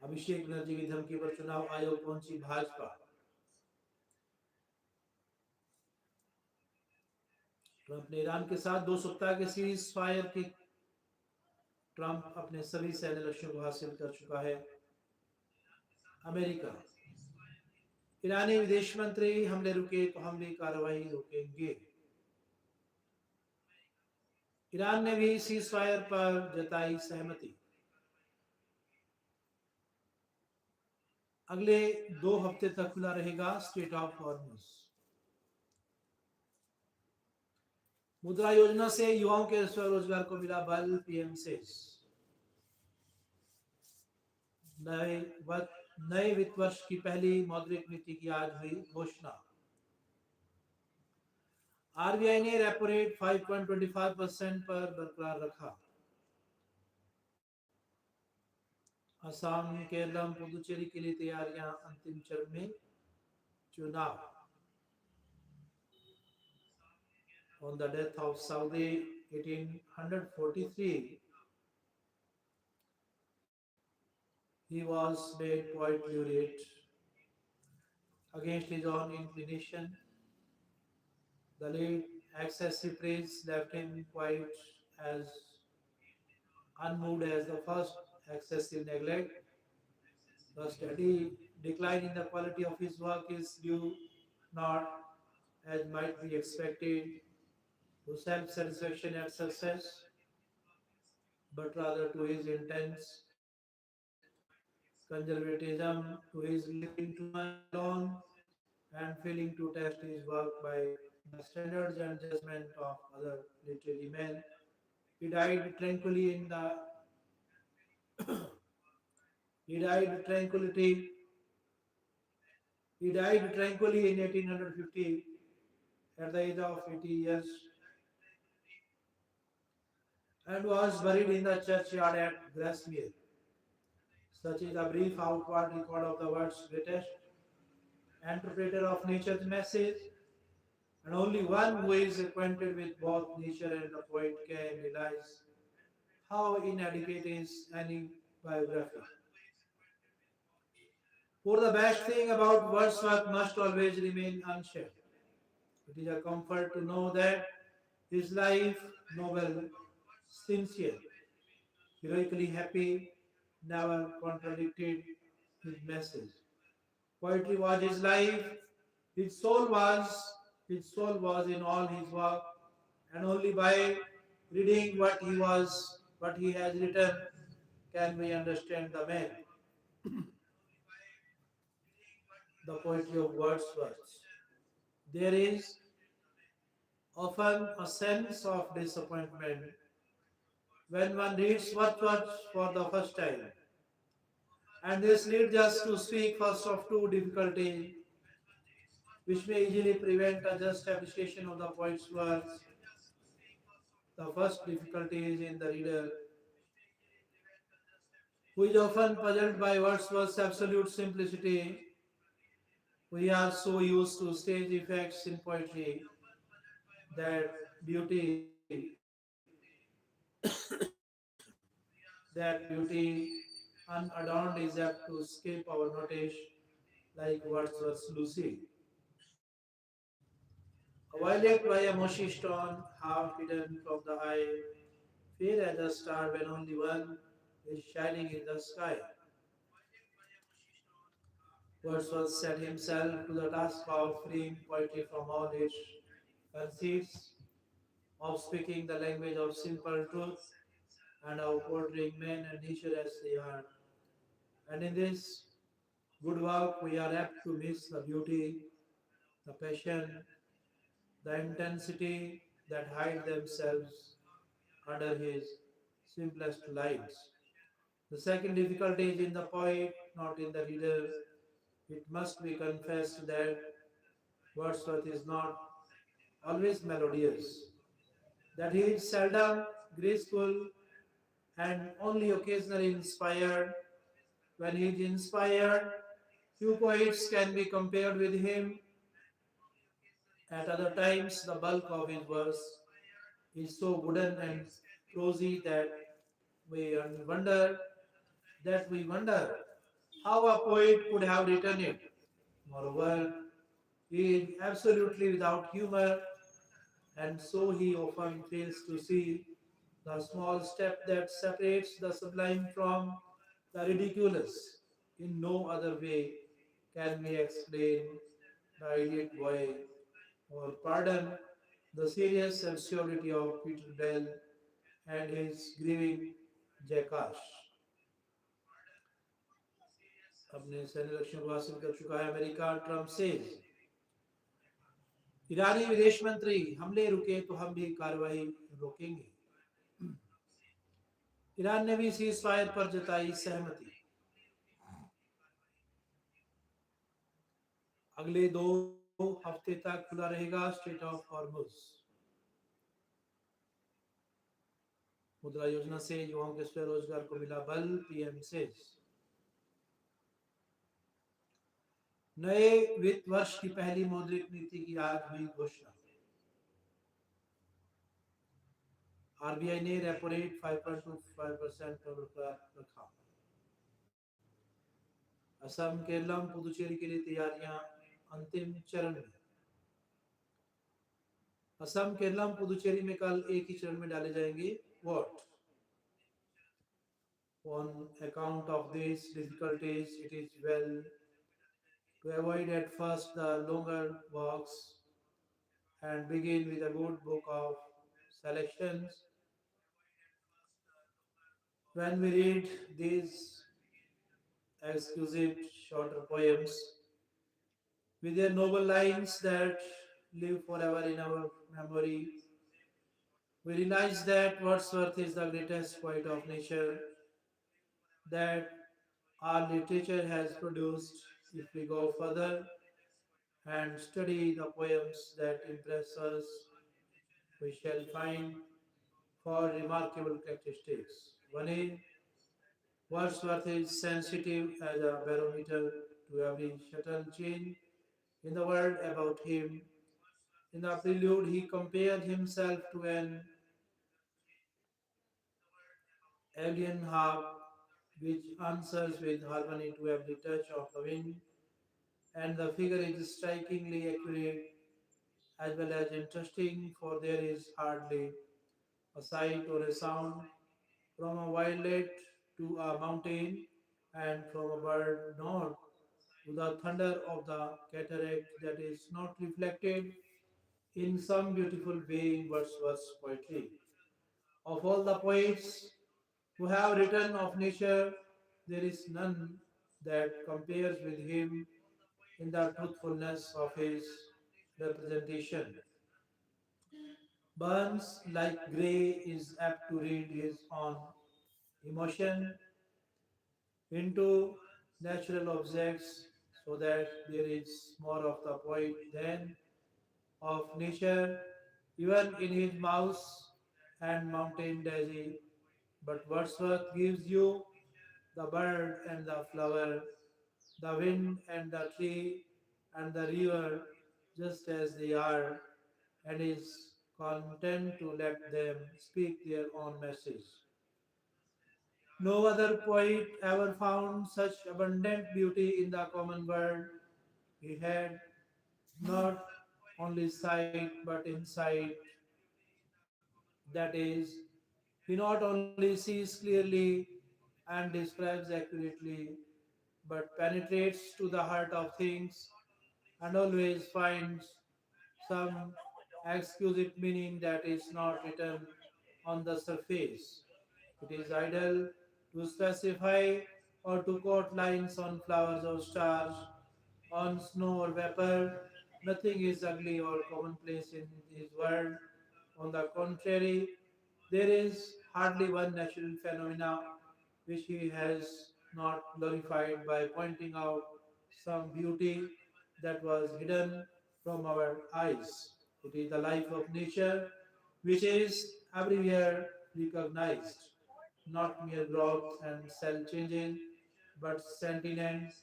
Abhishek Banerjee की धमकी पर चुनाव आयोग पहुंची Bhajpa. Trump ने Iran के साथ 2 सप्ताह के सीज फायर की ट्रंप अपने सभी सैन्य लक्ष्यों को हासिल कर चुका है। अमेरिका, ईरानी विदेश मंत्री हमले रुके तो हम भी कार्रवाई रोकेंगे। ईरान ने भी सीज फायर पर जताई सहमति। अगले 2 हफ्ते तक खुला रहेगा स्ट्रेट ऑफ हॉर्मुज। मुद्रा योजना से युवाओं के स्वरोजगार को मिला बल, पीएम से नए वित्त वर्ष की पहली मौद्रिक नीति की आज हुई घोषणा। आरबीआई ने रेपो रेट 5.25% पर बरकरार रखा। असम, केरल, पुदुचेरी के लिए तैयारियां अंतिम चरण में। चुनाव। On the death of Saudi 1843, he was made poet laureate against his own inclination. The late excessive praise left him quite as unmoved as the first excessive neglect. The steady decline in the quality of his work is due not, as might be expected, to self-satisfaction at success, but rather to his intense conservatism, to his living too much alone, and failing to test his work by the standards and judgment of other literary men. He died tranquilly in the he died tranquility he died tranquilly in 1850 at the age of 80 years and was buried in the churchyard at Grasmere. Such is a brief outward record of the world's greatest interpreter of nature's message, and only one who is acquainted with both nature and the poet can realize how inadequate is any biography. For the best thing about Wordsworth must always remain unshared. It is a comfort to know that his life, noble, sincere, heroically happy, never contradicted his message. Poetry was his life, his soul was his soul was in all his work, and only by reading what he has written can we understand the man. the poetry of Wordsworth. There is often a sense of disappointment when one reads Wordsworth for the first time. And this leads us to speak first of two difficulties which may easily prevent a just appreciation of the poet's works. The first difficulty is in the reader, who is often puzzled by Wordsworth's absolute simplicity. We are so used to stage effects in poetry that beauty, that beauty unadorned is apt to escape our notice, like Wordsworth's Lucy. A violet by a mushy stone, half hidden from the eye, fair as a star when only one is shining in the sky. Wordsworth set himself to the task of freeing poetry from all its conceits, of speaking the language of simple truth, and of portraying men and nature as they are. And in this good work, we are apt to miss the beauty, the passion, the intensity that hide themselves under his simplest lines. The second difficulty is in the poet, not in the reader. It must be confessed that Wordsworth is not always melodious, that he is seldom graceful and only occasionally inspired. When he is inspired, few poets can be compared with him. At other times, the bulk of his verse is so wooden and prosy we wonder we wonder how a poet could have written it. Moreover, he is absolutely without humor, and so he often fails to see the small step that separates the sublime from the ridiculous. In no other way can we explain the idiot boy or pardon the serious absurdity of Peter Bell and his grieving jackass. अपने सैन्य लक्ष्यों को हासिल कर चुका है America, Trump says. ईरानी विदेश मंत्री, हमले रुके तो हम भी कार्रवाई रोकेंगे। ईरान ने भी सीज फायर पर जताई सहमति। अगले 2 हफ्ते तक खुला रहेगा स्ट्रेट ऑफ हॉर्मुज। मुद्रा योजना से युवाओं के स्वरोजगार को मिला बल, पीएम सेज। नए वित्त वर्ष की पहली मौद्रिक नीति की आज हुई घोषणा। आरबीआई ने रेपो रेट 5.25% पर रखा। असम, केरलम, पुदुचेरी के लिए तैयारियां अंतिम चरण में। असम, केरलम, पुदुचेरी में कल एक ही चरण में डाले जाएंगे vote. On account of these difficulties, it is well to avoid at first the longer walks and begin with a good book of selections. When we read these exquisite shorter poems with their noble lines that live forever in our memory, we realize that Wordsworth is the greatest poet of nature that our literature has produced. If we go further and study the poems that impress us, we shall find four remarkable characteristics. One is Wordsworth is sensitive as a barometer to every subtle change in the world about him. In the prelude, he compared himself to an alien harp which answers with harmony to every touch of the wind, and the figure is strikingly accurate as well as interesting, for there is hardly a sight or a sound from a violet to a mountain, and from a bird note to the thunder of the cataract that is not reflected in some beautiful way in Wordsworth's poetry. Of all the poets who have written of nature, there is none that compares with him in the truthfulness of his representation. Burns, like Gray, is apt to read his own emotion into natural objects so that there is more of the poet than of nature, even in his mouse and mountain daisy. But Wordsworth gives you the bird and the flower, the wind and the tree and the river just as they are, and is content to let them speak their own message. No other poet ever found such abundant beauty in the common world. He had not only sight but insight, that is, he not only sees clearly and describes accurately, but penetrates to the heart of things and always finds some exquisite meaning that is not written on the surface. It is idle to specify or to quote lines on flowers or stars, on snow or vapor. Nothing is ugly or commonplace in his world. On the contrary, there is hardly one natural phenomena which he has not glorified by pointing out some beauty that was hidden from our eyes. It is the life of nature which is everywhere recognized, not mere growth and cell changing, but sentient,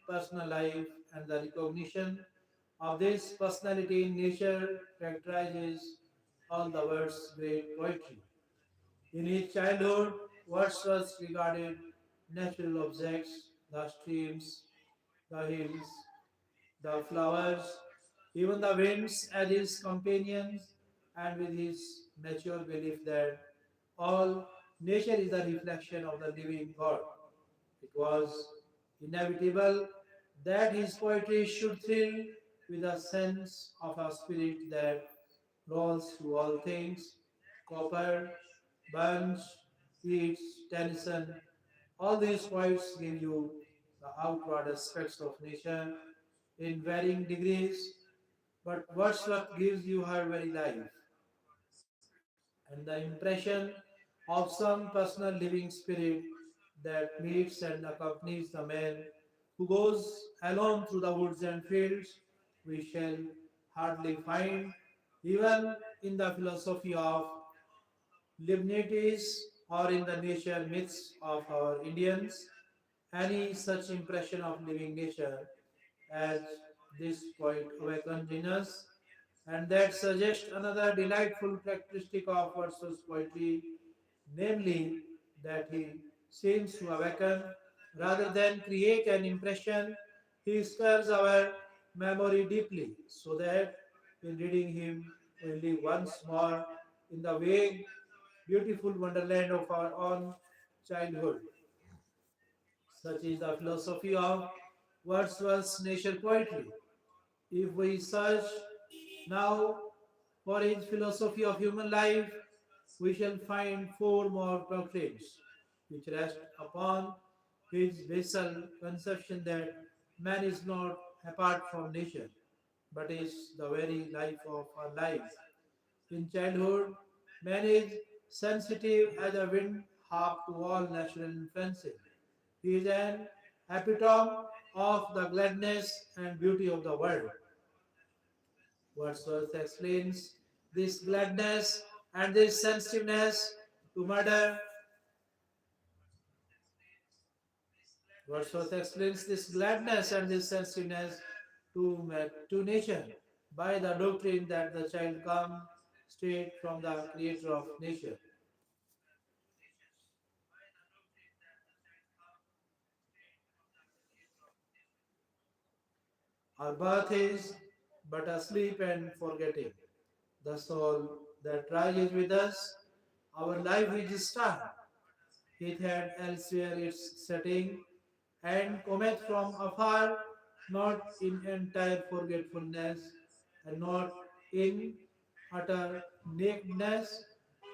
personal life, and the recognition of this personality in nature characterizes all the world's great poetry. In his childhood, Wordsworth regarded natural objects, the streams, the hills, the flowers, even the winds as his companions, and with his mature belief that all nature is a reflection of the living God. It was inevitable that his poetry should thrill with a sense of a spirit that rolls through all things. Copper, Burns, Keats, Tennyson, all these poets give you the outward aspects of nature in varying degrees, but Wordsworth gives you her very life and the impression of some personal living spirit that meets and accompanies the man who goes alone through the woods and fields. We shall hardly find, even in the philosophy of Leibniz or in the nature myths of our Indians, any such impression of living nature as this point awakens in us, and that suggests another delightful characteristic of Wordsworth's poetry, namely that he seems to awaken rather than create an impression. He stirs our memory deeply, so that in reading him we live once more in the vague, beautiful wonderland of our own childhood. Such is the philosophy of Wordsworth's nature poetry. If we search now for his philosophy of human life, we shall find four more doctrines which rest upon his basal conception that man is not apart from nature, but is the very life of our life. In childhood, man is sensitive as a wind harp to all natural influences. He is an epitome of the gladness and beauty of the world. Wordsworth explains this gladness and this sensitiveness to murder. Wordsworth explains this gladness and this sensitiveness to nature by the doctrine that the child comes straight from the creator of nature. Our birth is but a sleep and forgetting. The soul that rises with us, our life is a star. It had elsewhere its setting, and cometh from afar, not in entire forgetfulness, and not in utter nakedness,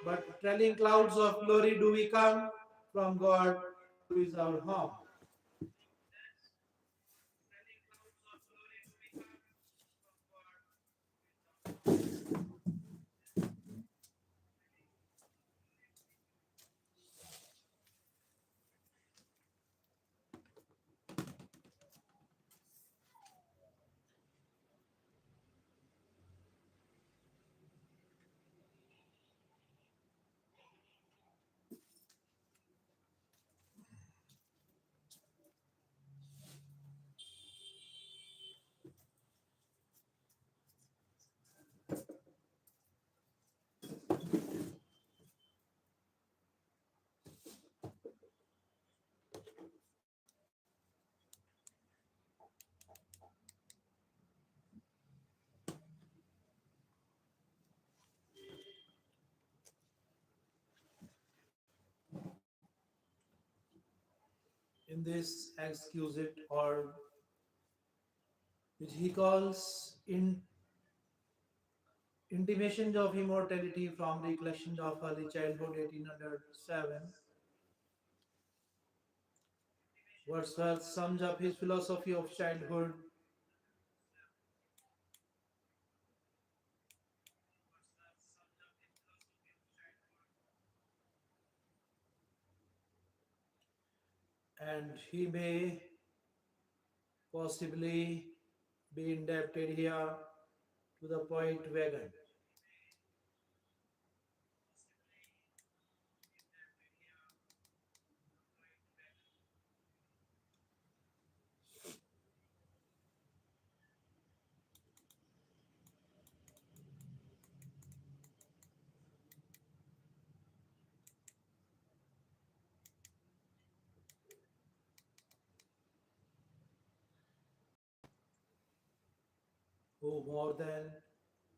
but trailing clouds of glory do we come from God, who is our home. in this exquisite or which he calls intimations of immortality from recollections of early childhood 1807. Wordsworth sums up his philosophy of childhood and he may possibly be indebted here to the poet Wagon. Who more than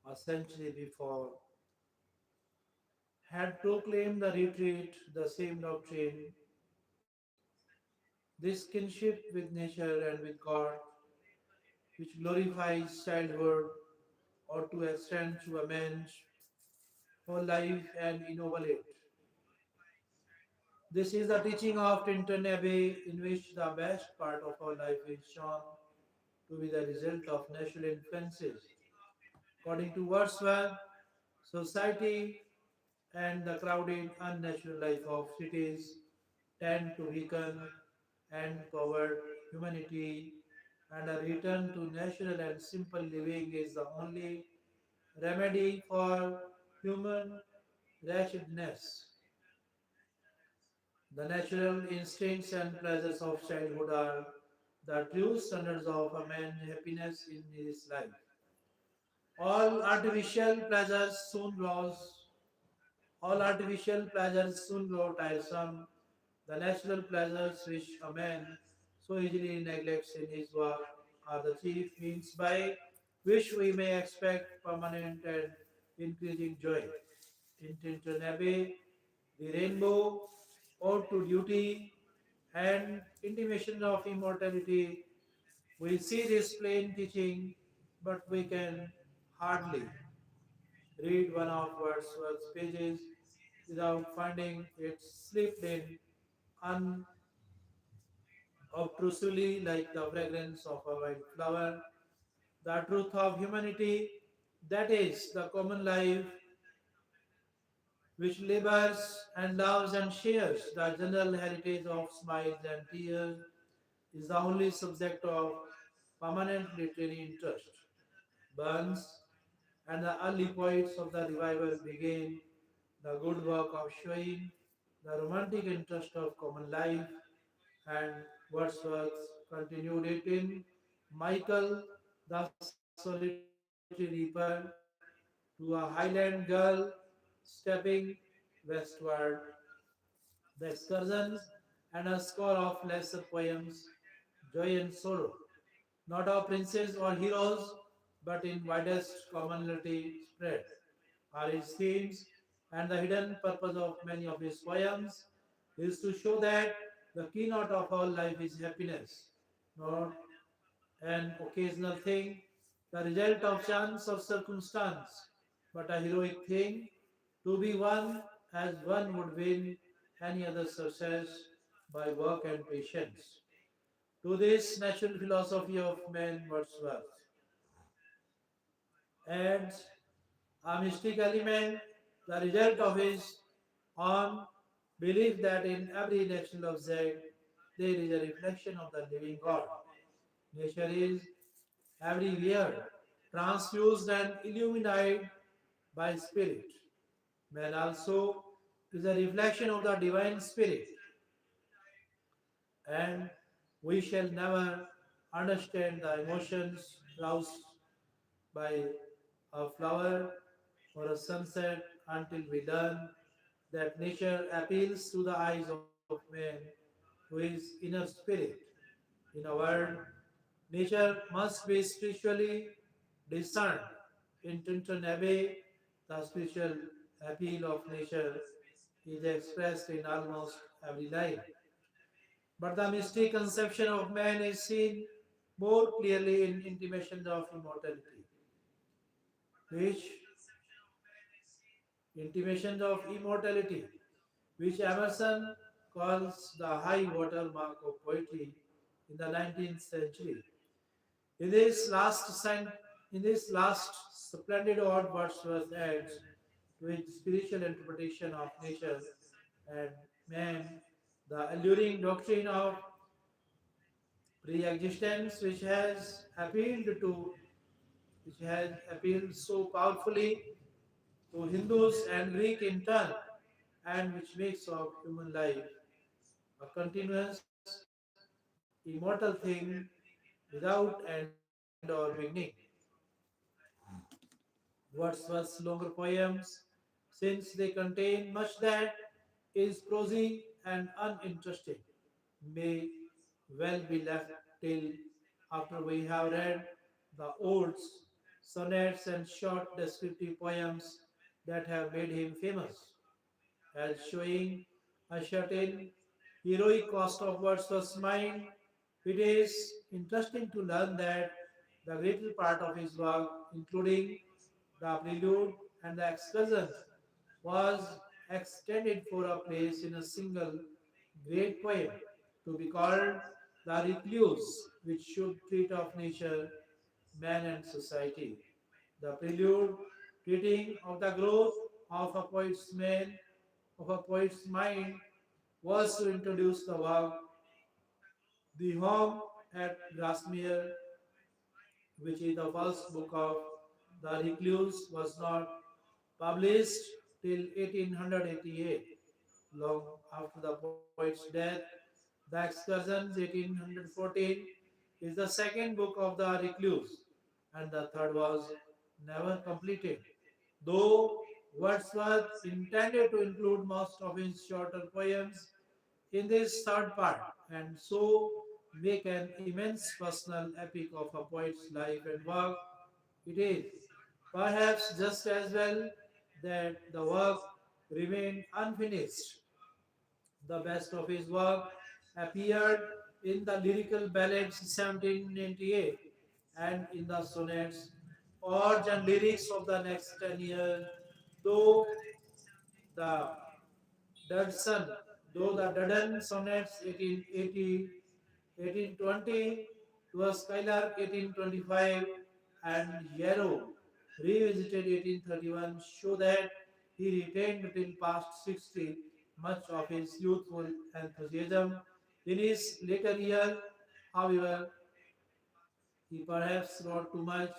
a century before had proclaimed the retreat, the same doctrine, this kinship with nature and with God, which glorifies childhood or to extend to a man's whole life and ennoble it. This is the teaching of Tinton Abbey, in which the best part of our life is shown to be the result of natural influences. According to Wordsworth, society and the crowded, unnatural life of cities tend to weaken and pervert humanity, and a return to natural and simple living is the only remedy for human wretchedness. The natural instincts and pleasures of childhood are the true standards of a man's happiness in his life. All artificial pleasures soon grows All artificial pleasures soon grow tiresome. The natural pleasures which a man so easily neglects in his work are the chief means by which we may expect permanent and increasing joy. In Tintin Abbey, the rainbow, ode to duty, and intimation of immortality, we see this plain teaching, but we can hardly read one of Wordsworth's pages without finding it slipped in unobtrusively like the fragrance of a white flower. The truth of humanity, that is, the common life which labors and loves and shares the general heritage of smiles and tears, is the only subject of permanent literary interest. Burns and the early poets of the revival began the good work of showing the romantic interest of common life, and Wordsworth continued it in Michael, the solitary reaper, to a Highland girl stepping westward, the excursions, and a score of lesser poems, Joy and Sorrow, not of princes or heroes, but in widest commonality spread, are his themes, and the hidden purpose of many of his poems is to show that the keynote of all life is happiness, not an occasional thing, the result of chance or circumstance, but a heroic thing to be won as one would win any other success by work and patience. To this natural philosophy of man Wordsworth adds a mystic element, the result of his own belief that in every natural object there is a reflection of the living God. Nature is everywhere transfused and illuminated by spirit. Man also is a reflection of the divine spirit, and we shall never understand the emotions roused by a flower or a sunset until we learn that nature appeals to the eyes of man to his inner spirit. In a word, nature must be spiritually discerned. In Tinton Abbey, the spiritual appeal of nature is expressed in almost every line. But the mystic conception of man is seen more clearly in intimations of immortality, which intimations of immortality, which Emerson calls the high water mark of poetry in the 19th century. In this last splendid ode, Wordsworth adds to his spiritual interpretation of nature and man the alluring doctrine of pre-existence, which has appealed so powerfully to Hindus and Greek in turn, and which makes of human life a continuous, immortal thing without end or beginning. Wordsworth's longer poems, since they contain much that is prosy and uninteresting, may well be left till after we have read the odes, sonnets, and short descriptive poems that have made him famous, as showing a certain heroic cost of Wordsworth's mind. It is interesting to learn that the greater part of his work, including the prelude and the excursions, was extended for a place in a single great poem to be called The Recluse, which should treat of nature, man, and society. The prelude, treating of the growth of a poet's mind, was to introduce the work, The Home at Grasmere, which is the first book of The Recluse, was not published till 1888, long after the poet's death. The Excursions 1814 is the second book of the Recluse, and the third was never completed. Though Wordsworth intended to include most of his shorter poems in this third part, and so make an immense personal epic of a poet's life and work, it is perhaps just as well that the work remained unfinished. The best of his work appeared in the lyrical ballads 1798 and in the sonnets, odds and lyrics of the next 10 years, though the Dudson, though the Dudden sonnets 1880, 1820, to a Skylark 1825, and Yarrow revisited 1831 show that he retained till past 60 much of his youthful enthusiasm. In his later years, however, he perhaps wrote too much.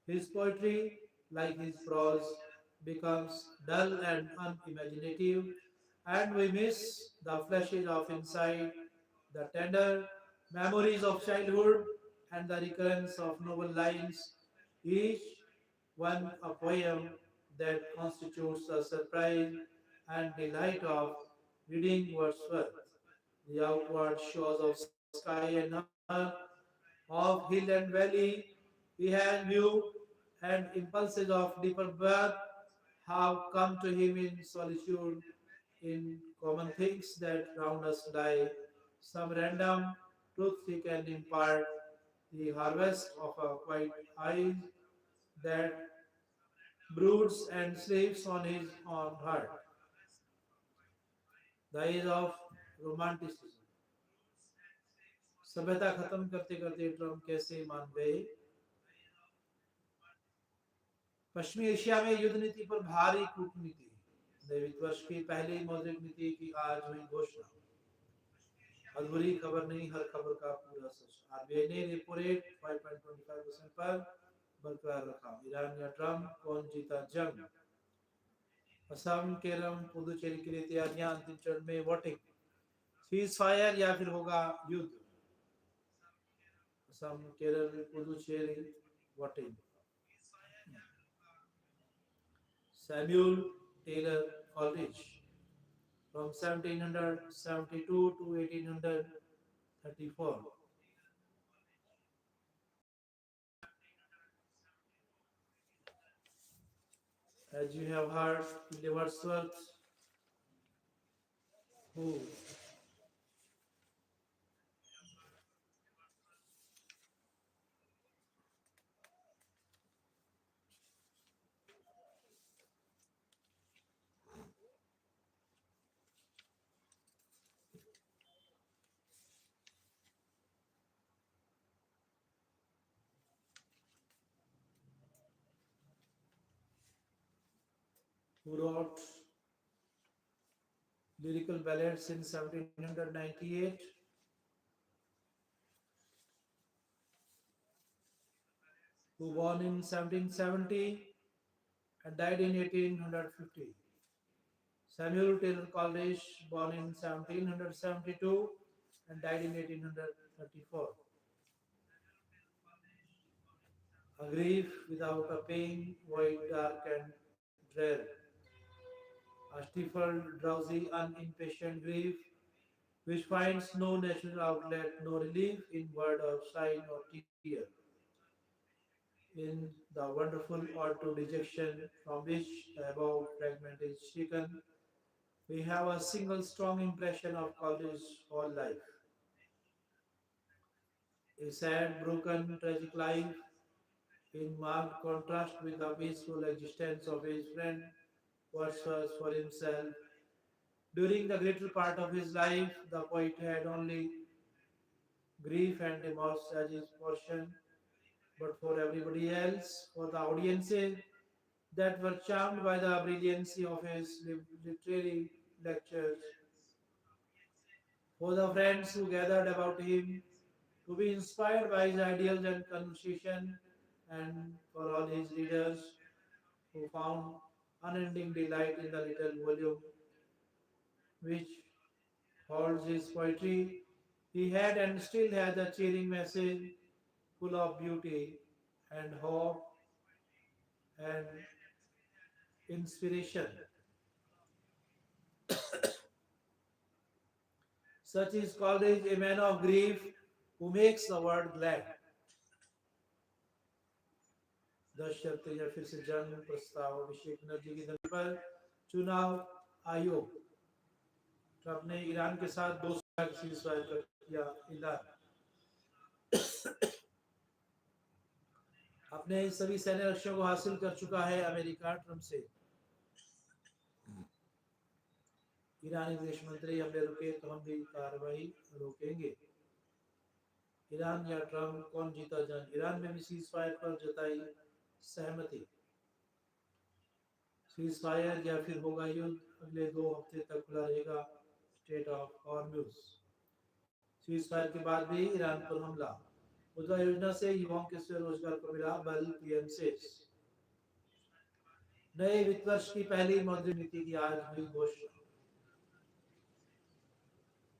His poetry, like his prose, becomes dull and unimaginative, and we miss the flashes of insight, the tender memories of childhood, and the recurrence of noble lines, each one a poem that constitutes the surprise and delight of reading Wordsworth. The outward shows of sky and earth, of hill and valley he has viewed, and impulses of deeper birth have come to him in solitude, in common things that round us lie. Some random truth he can impart, the harvest of a quiet eye that broods and sleeps on his own heart. The age of romanticism. सभ्यता खत्म करते करते Trump कैसे मान गए पश्चिमी Asia में युद्ध नीति पर भारी कूटनीति नए वित्त वर्ष की पहली मौद्रिक नीति की आज हुई घोषणा अधूरी खबर नहीं हर खबर का पूरा सच आरबीआई ने रेपो रेट 5.25% पर बरकरार रखा ईरान या ट्रम्प कौन जीता जंग असम केरल पुदुचेरी के लिए तैयारियां अंतिम चरण में वोटिंग सीज फायर या फिर होगा युद्ध Assam Kerala Puducherry voting Samuel Taylor Coleridge from 1772 to 1834. As you have heard, Wordsworth, who who wrote lyrical ballads in 1798, who born in 1770 and died in 1850. Samuel Taylor Coleridge, born in 1772 and died in 1834. A grief without a pain, void, dark, and drear. A stifled, drowsy, unimpatient grief which finds no natural outlet, no relief in word or sign or tear. In the wonderful ode to dejection from which the above fragment is taken, we have a single strong impression of Coleridge's whole life. A sad, broken, tragic life in marked contrast with the peaceful existence of his friend Wordsworth for himself. During the greater part of his life, the poet had only grief and remorse as his portion, but for everybody else, for the audiences that were charmed by the brilliancy of his literary lectures, for the friends who gathered about him to be inspired by his ideals and conversation, and for all his readers who found unending delight in the little volume which holds his poetry. He had and still has a cheering message full of beauty and hope and inspiration. Such is Coleridge, a man of grief who makes the world glad. दस शर्तें या फिर से जन्म प्रस्ताव अभिषेक बनर्जी की धरती पर चुनाव आयोग ट्रंप ने ईरान के साथ 2 साल की सीजफायर का किया ऐलान अपने सभी सैन्य लक्ष्यों को हासिल कर चुका है अमेरिका ट्रंप से ईरानी विदेश मंत्री हमले रुके तो हम भी कार्रवाई रोकेंगे ईरान या ट्रंप कौन जीता जंग ईरान में भी सीज फायर पर जताई सहमति सीज फायर या फिर होगा युद्ध अगले 2 हफ्ते तक खुला रहेगा state of Hormuz cease fire के बाद भी ईरान पर हमला मुद्रा योजना से युवाओं के स्वरोजगार को मिला बल पीएम से नए वित्त वर्ष की पहली मौद्रिक नीति की आज हुई घोषणा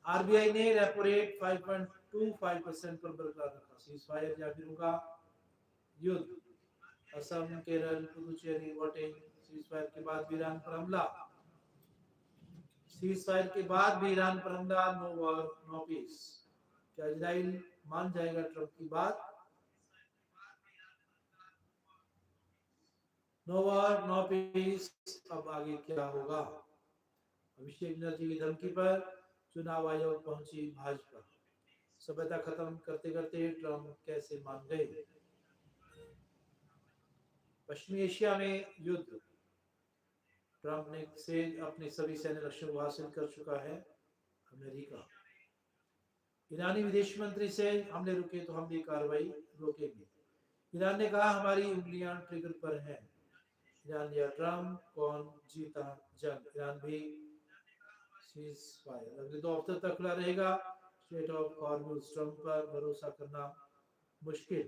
आरबीआई ने रेपो रेट 5.25% पर बरकरार रखा सीज फायर या फिर होगा युद्ध Assam Kerala Puducherry voting cease fire के बाद भी ईरान पर हमला सीज फायर के बाद भी ईरान पर हमला नो वॉर नो पीस क्या इजराइल मान जाएगा ट्रंप की बात नो वॉर नो पीस अब आगे क्या होगा अभिषेक बनर्जी की धमकी पर चुनाव आयोग पहुंची भाजपा सभ्यता खत्म करते करते ट्रंप कैसे मान गए पश्चिमी एशिया में युद्ध ट्रंप ने से अपने सभी सैन्य लक्ष्यों को हासिल कर चुका है अमेरिका ईरानी विदेश मंत्री से हमले रुके तो हम भी कार्रवाई रोकेंगे ईरान ने कहा हमारी उंगलियां ट्रिगर पर हैं ईरान या ट्रंप कौन जीता जंग ईरान भी सीज फायर अगले 2 हफ्ते तक खुला रहेगा स्टेट ऑफ हॉर्मुज ट्रंप पर भरोसा करना मुश्किल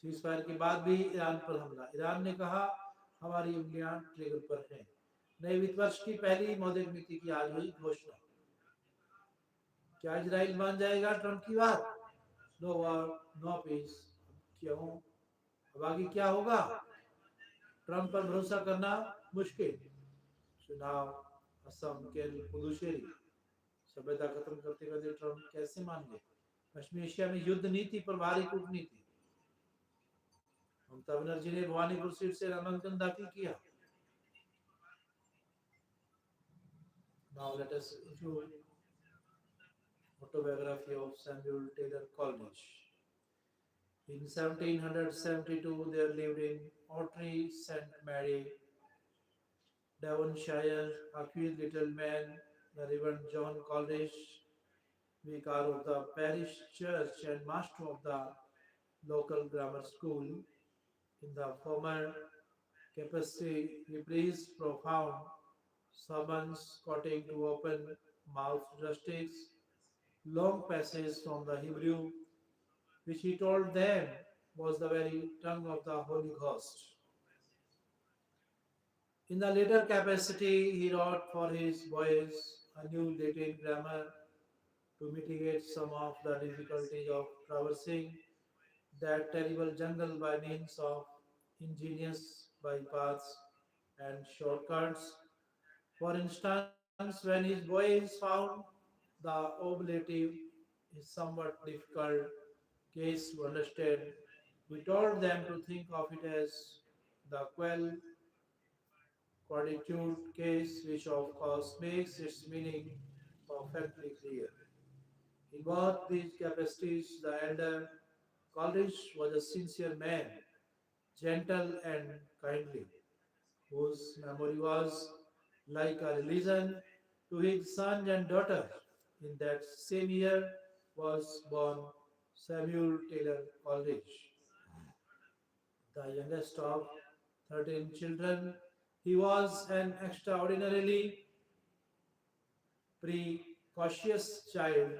सीज फायर के बाद भी ईरान पर हमला ईरान ने कहा हमारी उंगलियां ट्रिगर पर हैं नए वित्त वर्ष की पहली मौद्रिक नीति की आज हुई घोषणा क्या इजराइल मान जाएगा ट्रंप की बात नो वॉर नो पीस क्यों अब आगे क्या होगा ट्रंप पर भरोसा करना मुश्किल चुनाव असम केरल पुदुचेरी सभ्यता खत्म करते करते ट्रंप कैसे मान गए पश्चिमी एशिया में युद्ध नीति पर भारी कूटनीति ममता बनर्जी ने भवानीपुर सीट से नामांकन दाखिल किया Now let us review autobiography of Samuel Taylor Coleridge. In 1772, there lived in Ottery, St. Mary, Devonshire, a queer little man, the Reverend John Coleridge, vicar of the parish church and master of the local grammar school. In the former capacity replaced profound sermons quoting to open mouthed rustics, long passages from the Hebrew, which he told them was the very tongue of the Holy Ghost. In the later capacity, he wrote for his boys a new Latin grammar to mitigate some of the difficulties of traversing that terrible jungle by means of ingenious bypaths and shortcuts. For instance, when his boys found the oblative is somewhat difficult case to understand, he told them to think of it as the quell quadritude case, which of course makes its meaning perfectly clear. In both these capacities, the elder Coleridge was a sincere man, gentle and kindly, whose memory was like a religion to his son and daughter. In that same year was born Samuel Taylor Coleridge, the youngest of 13 children. He was an extraordinarily precocious child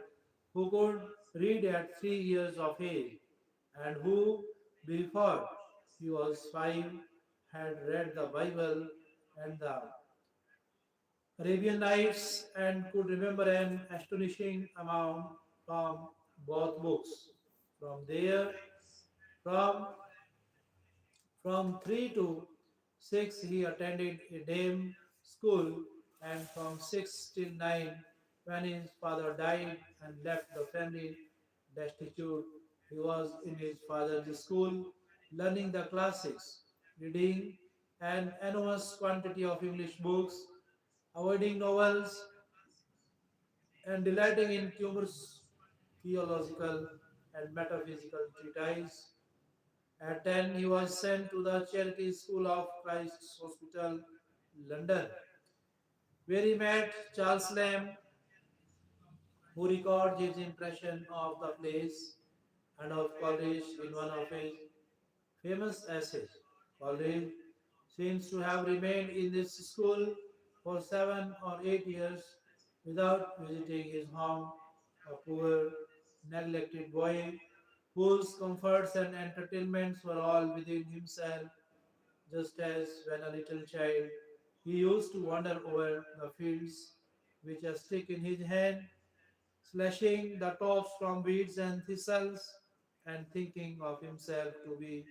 who could read at 3 years of age and who, before he was 5, had read the Bible and the Arabian Nights and could remember an astonishing amount from both books. From there, from From 3 to 6, he attended a dame school, and from 6 till 9, when his father died and left the family destitute, he was in his father's school learning the classics, reading an enormous quantity of English books, avoiding novels, and delighting in humorous theological and metaphysical treatises. At 10, he was sent to the Charity School of Christ's Hospital, London, where he met Charles Lamb, who records his impression of the place and of Coleridge in one of his famous essays. Coleridge seems to have remained in this school for 7 or 8 years without visiting his home, a poor, neglected boy whose comforts and entertainments were all within himself, just as when a little child he used to wander over the fields with a stick in his hand, slashing the tops from weeds and thistles, and thinking of himself to be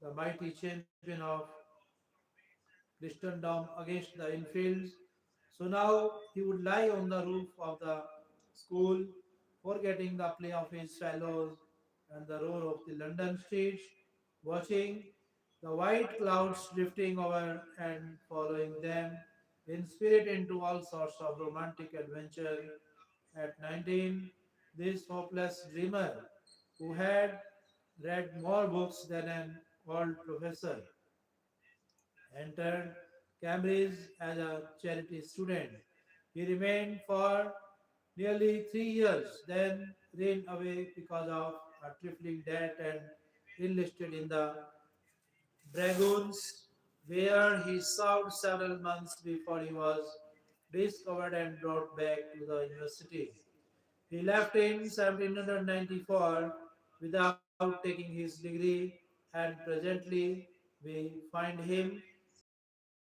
the mighty champion of Christendom against the infidels. So now he would lie on the roof of the school, forgetting the play of his fellows and the roar of the London streets, watching the white clouds drifting over and following them in spirit into all sorts of romantic adventure. At 19, this hopeless dreamer, who had read more books than an old professor, entered Cambridge as a charity student. He remained for nearly 3 years, then ran away because of a trifling debt and enlisted in the Dragoons, where he served several months before he was discovered and brought back to the university. He left in 1794 without taking his degree, and presently we find him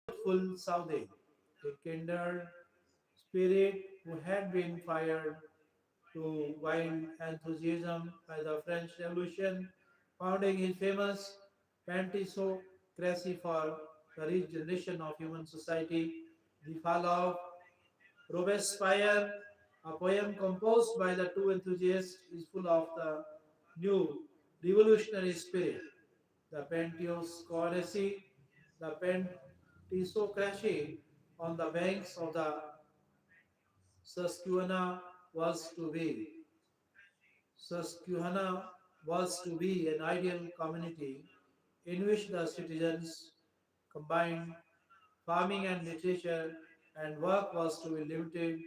a youthful Southey, a kindred spirit who had been fired to wild enthusiasm by the French Revolution, founding his famous Pantisocracy for the regeneration of human society, The Fall of Robespierre, a poem composed by the two enthusiasts, is full of the new revolutionary spirit. The Pantisocracy on the banks of the Susquehanna was to be Susquehanna was to be an ideal community in which the citizens combined farming and literature, and work was to be limited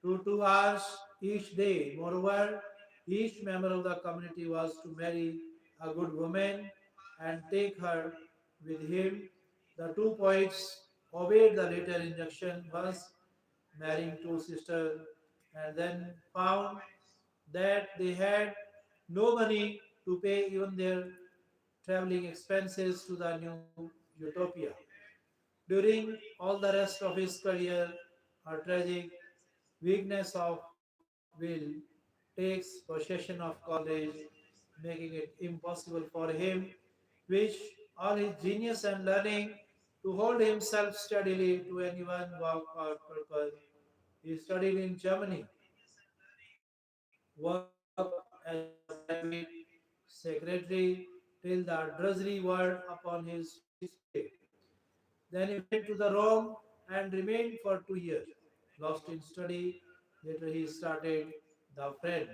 to 2 hours each day. Moreover, each member of the community was to marry a good woman and take her with him The two poets obeyed the later injunction, once marrying two sisters, and then found that they had no money to pay even their traveling expenses to the new utopia. During all the rest of his career, a tragic weakness of will takes possession of college, making it impossible for him, which all his genius and learning, to hold himself steadily to any one work or purpose. He studied in Germany, worked as a private secretary till the drudgery were upon his fixed pay. Then he went to the Rome and remained for 2 years. Lost in study, later he started the Friend.